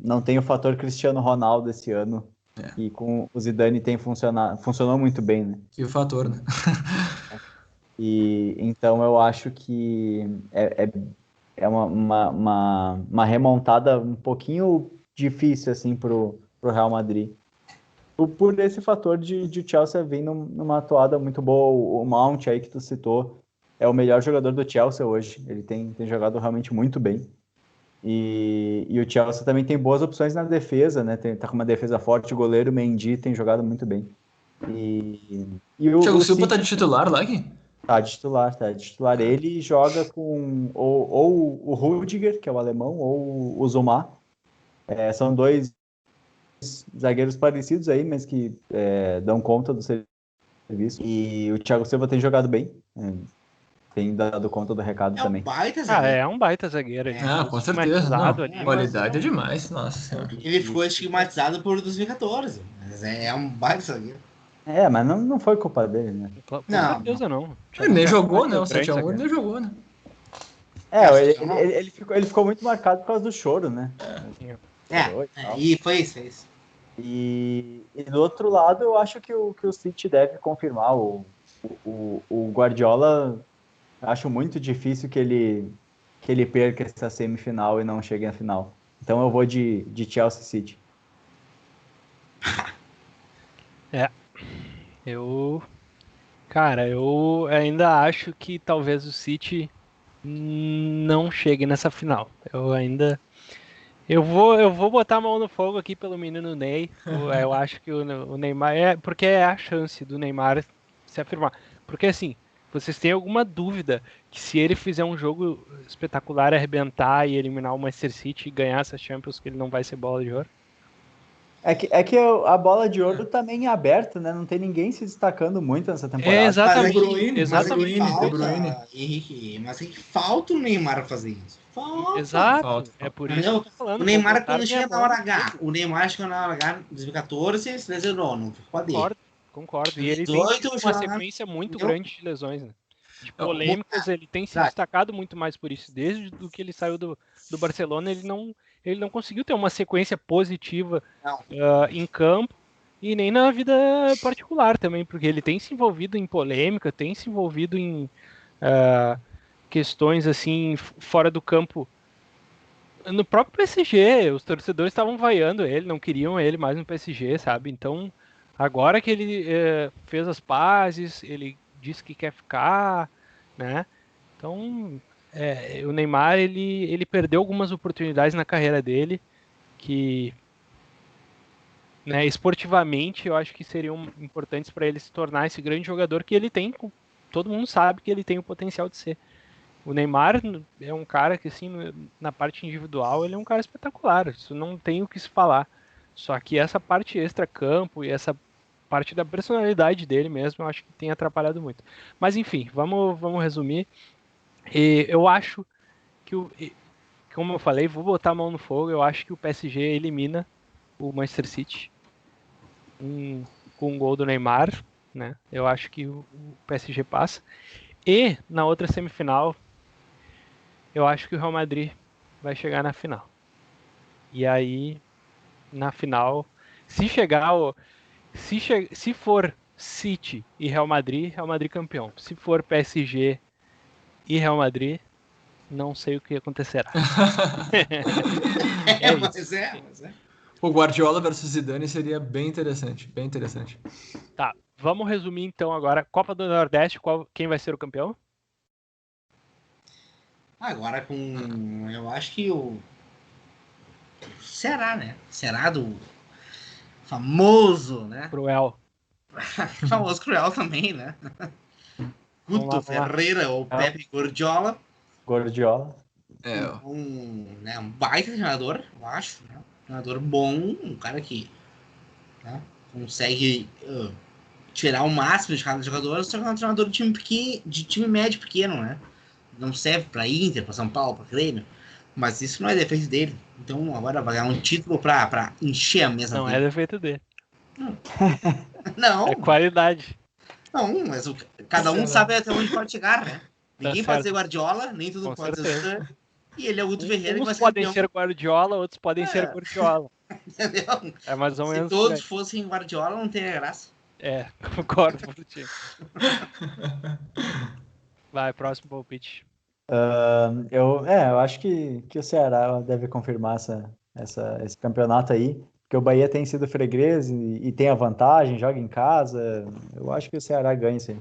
não tem o fator Cristiano Ronaldo esse ano. E com o Zidane funcionou muito bem, né? E o fator, né? E então eu acho que é uma remontada um pouquinho difícil assim pro Real Madrid. Por esse fator de Chelsea vir numa atuada muito boa. O Mount aí que tu citou é o melhor jogador do Chelsea hoje. Ele tem jogado realmente muito bem. E o Chelsea também tem boas opções na defesa, né? Tá com uma defesa forte. O goleiro Mendy tem jogado muito bem. E o Thiago Silva tá de titular lá aqui? Tá de titular. Ele joga com ou o Rudiger, que é o alemão, ou o Zuma. São dois zagueiros parecidos aí, mas que dão conta do serviço. E o Thiago Silva tem jogado bem. Tem dado conta do recado também. Baita zagueiro. É um baita zagueiro. Com certeza. Não. Ali, Qualidade é demais, nossa senhora. Ele ficou estigmatizado por 2014, mas é um baita zagueiro. Mas não foi culpa dele, né? Com certeza não. Ele nem jogou, né? O 7x1 ele nem jogou, né? Ele ficou muito marcado por causa do choro, né? E foi isso. E do outro lado, eu acho que o City deve confirmar. O Guardiola, acho muito difícil que ele perca essa semifinal e não chegue na final. Então eu vou de Chelsea City. Eu ainda acho que talvez o City não chegue nessa final. Eu vou botar a mão no fogo aqui pelo menino Ney. Eu acho que o Neymar porque é a chance do Neymar se afirmar. Porque assim, vocês têm alguma dúvida que se ele fizer um jogo espetacular, arrebentar e eliminar o Manchester City e ganhar essa Champions, que ele não vai ser bola de ouro? É que a bola de ouro tá meio aberta, né? Não tem ninguém se destacando muito nessa temporada. Exatamente. Henrique, mas é que falta o Neymar fazer isso. Exato. É por isso que eu tô falando. O Neymar, quando chega na hora H, na hora H, 2014, se lesionou, não pode ir. Concordo. E ele tem uma sequência muito grande de lesões, né? De polêmicas, ele tem se destacado muito mais por isso. Desde que ele saiu do Barcelona, ele não conseguiu ter uma sequência positiva em campo e nem na vida particular também, porque ele tem se envolvido em polêmica, tem se envolvido em questões assim fora do campo. No próprio PSG, os torcedores estavam vaiando ele, não queriam ele mais no PSG, sabe? Então, agora que ele fez as pazes, ele disse que quer ficar, né? Então, o Neymar, ele perdeu algumas oportunidades na carreira dele que, né, esportivamente, eu acho que seriam importantes para ele se tornar esse grande jogador que ele tem. Todo mundo sabe que ele tem o potencial de ser. O Neymar é um cara que, assim, na parte individual, ele é um cara espetacular. Isso não tem o que se falar. Só que essa parte extra-campo e essa parte da personalidade dele mesmo, eu acho que tem atrapalhado muito. Mas, enfim, vamos resumir. E eu acho que, como eu falei, vou botar a mão no fogo, eu acho que o PSG elimina o Manchester City com um gol do Neymar, né? Eu acho que o PSG passa. E, na outra semifinal, eu acho que o Real Madrid vai chegar na final. E aí, na final, se for City e Real Madrid campeão. Se for PSG e Real Madrid, não sei o que acontecerá. Mas é. O Guardiola versus Zidane seria bem interessante, bem interessante. Tá, vamos resumir então agora. Copa do Nordeste, quem vai ser o campeão? Agora eu acho que o Ceará, né? Ceará do famoso, né? Cruel. Famoso Cruel também, né? Guto Ferreira ou Pepe Guardiola. Um baita treinador, eu acho. Né? Um treinador bom, um cara que consegue tirar o máximo de cada jogador, só que é um treinador de time médio pequeno, né? Não serve para Inter, para São Paulo, para Grêmio, mas isso não é defeito dele. Então agora vai ganhar um título para encher a mesa dele. Não é defeito dele. Não. É qualidade. Não, mas cada um sabe até onde pode chegar, né? Ninguém pode ser Guardiola, nem tudo pode ser. E ele é o Guto Ferreira. Uns podem ser Guardiola, outros podem ser Guardiola. Entendeu? É mais ou menos. Se todos fossem Guardiola, não teria graça. Concordo por ti. Vai, próximo palpite. Eu acho que o Ceará deve confirmar esse campeonato aí, porque o Bahia tem sido freguês e tem a vantagem, joga em casa. Eu acho que o Ceará ganha isso aí.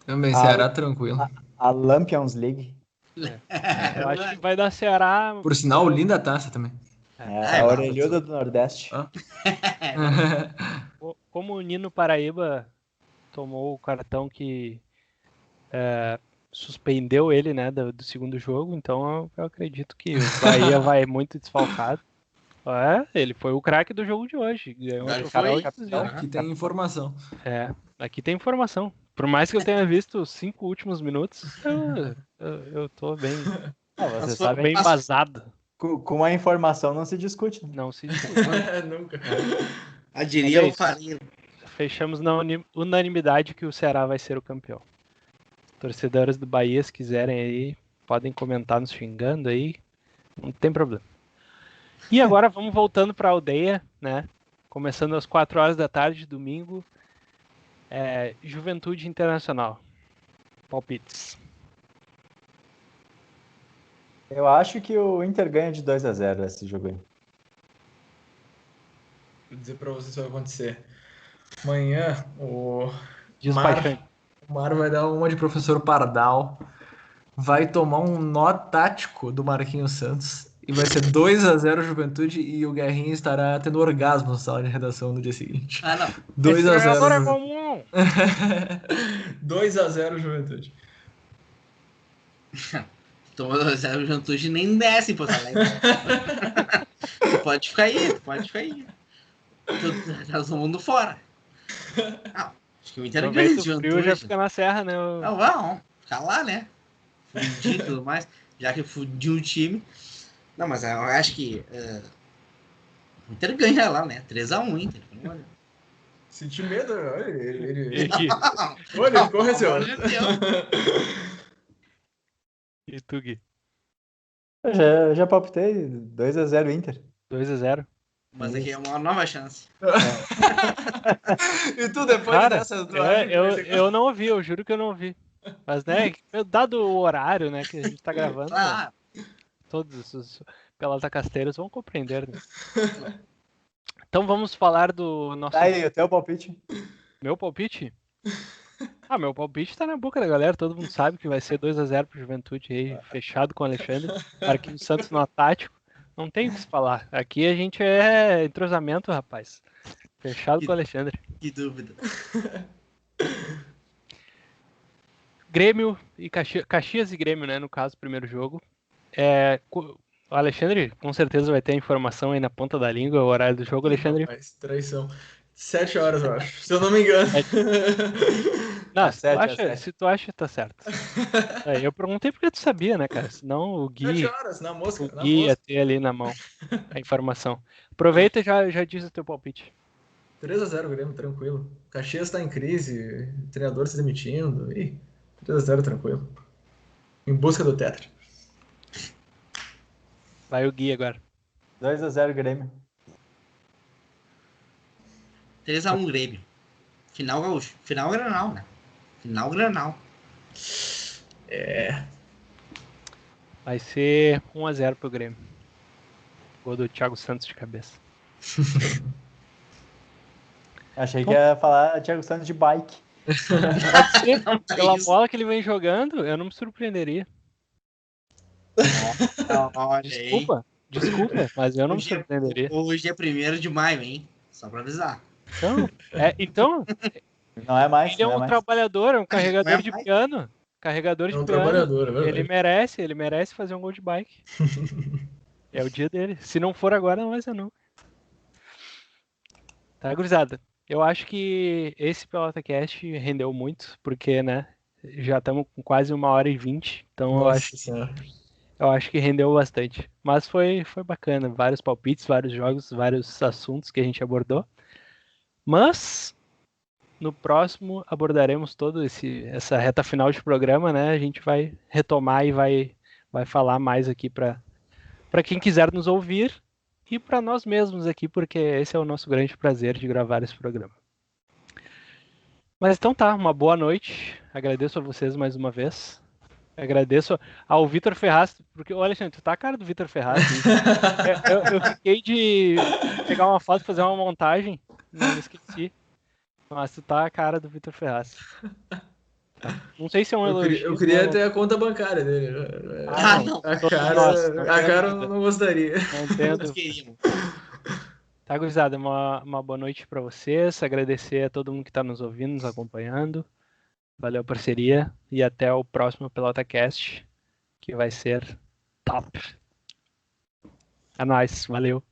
Também, Ceará tranquilo. A Lampions League. Eu acho que vai dar Ceará. Por sinal, linda taça também. A orelhuda do Nordeste. Como o Nino Paraíba tomou o cartão que suspendeu ele, né, do segundo jogo, então eu acredito que o Bahia vai muito desfalcado. Ele foi o craque do jogo de hoje. Ganhou Agora o foi. capitão. Aqui tem informação. Aqui tem informação. Por mais que eu tenha visto os 5 últimos minutos, eu tô bem, Você Mas sabe, bem embasado. com a informação não se discute. Né? Não se discute. Nunca. Diria Mas é o isso. Farinha. Fechamos na unanimidade que o Ceará vai ser o campeão. Torcedores do Bahia, se quiserem aí, podem comentar nos xingando aí. Não tem problema. E agora vamos voltando para a aldeia, né? Começando às 4 horas da tarde, domingo. Juventude Internacional. Palpites. Eu acho que o Inter ganha de 2-0 esse jogo aí. Vou dizer pra vocês o que vai acontecer. Amanhã o Despachante. Mar vai dar uma de professor Pardal. Vai tomar um nó tático do Marquinhos Santos. E vai ser 2-0 Juventude e o Guerrinha estará tendo orgasmo na sala de redação no dia seguinte. Ah, não. 2-0. É comum. 2-0 Juventude. Tomou 2-0 o Juventude nem desce em Porto Alegre. Tu pode ficar aí. Nós vamos fora. Não, acho que o Inter ganha de O frio Juventude. já fica na serra, né? Não, vamos ficar lá, né? Fudir e tudo mais. Já que fudiu o time. Não, mas eu acho que o Inter ganha lá, né? 3-1 Inter. Olha. Senti medo, olha, ele Não, olha, ele ficou receoso. E tu, Gui? Eu já palpitei 2-0 Inter. 2-0. Mas aqui é uma nova chance. E tu depois Cara, dessas eu não ouvi, eu juro que eu não ouvi. Mas, né, dado o horário, né, que a gente tá gravando, Ah, todos os pelatacasteiros vão compreender, né? Então vamos falar do nosso... Tá aí, o teu palpite? Meu palpite? Meu palpite tá na boca da galera, todo mundo sabe que vai ser 2-0 pro Juventude aí, fechado com o Alexandre. Marquinhos Santos no tático. Não tem o que se falar. Aqui a gente é entrosamento, rapaz. Fechado com o Alexandre. que dúvida. Grêmio e Caxias e Grêmio, né? No caso, primeiro jogo. O Alexandre com certeza vai ter a informação aí na ponta da língua, o horário do jogo, Alexandre. Rapaz, traição. 7 horas, eu acho. Se eu não me engano. Não, se tu acha, tá certo. Eu perguntei porque tu sabia, né, cara? Senão o 7 Gui, horas, na mosca. o Gui ia ter ali na mão a informação. Aproveita e já diz o teu palpite. 3-0 Grêmio, tranquilo. Caxias tá em crise, treinador se demitindo. 3-0 tranquilo. Em busca do tetra. Vai o Gui agora. 2-0 Grêmio. 3-1 Grêmio. Final gaúcho. Final Granal, né? Final Granal. Vai ser 1-0 pro Grêmio. Gol do Thiago Santos de cabeça. Achei que ia falar Thiago Santos de bike. Pode ser. Não, tá Pela isso. bola que ele vem jogando, eu não me surpreenderia. Olha aí. Desculpa, mas eu não me surpreenderia. Hoje é 1º de maio, hein? Só pra avisar. Então, Não é mais. ele é não um mais. trabalhador, é um carregador Não é de mais. piano. Carregador É de um piano. trabalhador, é verdade. Ele merece fazer um gol de bike. É o dia dele. Se não for agora, não vai ser nunca. Tá, gurizada? Eu acho que esse PelotaCast rendeu muito, porque, né, já estamos com quase 1h20, então eu acho que rendeu bastante. Mas foi bacana, vários palpites, vários jogos, vários assuntos que a gente abordou. Mas no próximo abordaremos toda essa reta final de programa, né? A gente vai retomar e vai falar mais aqui para quem quiser nos ouvir e para nós mesmos aqui, porque esse é o nosso grande prazer de gravar esse programa. Mas então tá, uma boa noite. Agradeço a vocês mais uma vez. Agradeço ao Vitor Ferraz, porque, olha, Alexandre, tu tá a cara do Vitor Ferraz. Eu fiquei de pegar uma foto e fazer uma montagem, não me esqueci. Mas tu tá a cara do Vitor Ferraz. Tá. Não sei se é um elogio. Eu queria ter a conta bancária dele. Não. A cara eu não gostaria. Não entendo. Nós queríamos. Tá, gurizada, uma boa noite pra vocês. Agradecer a todo mundo que tá nos ouvindo, nos acompanhando. Valeu a parceria e até o próximo PelotaCast, que vai ser top. É nóis, valeu.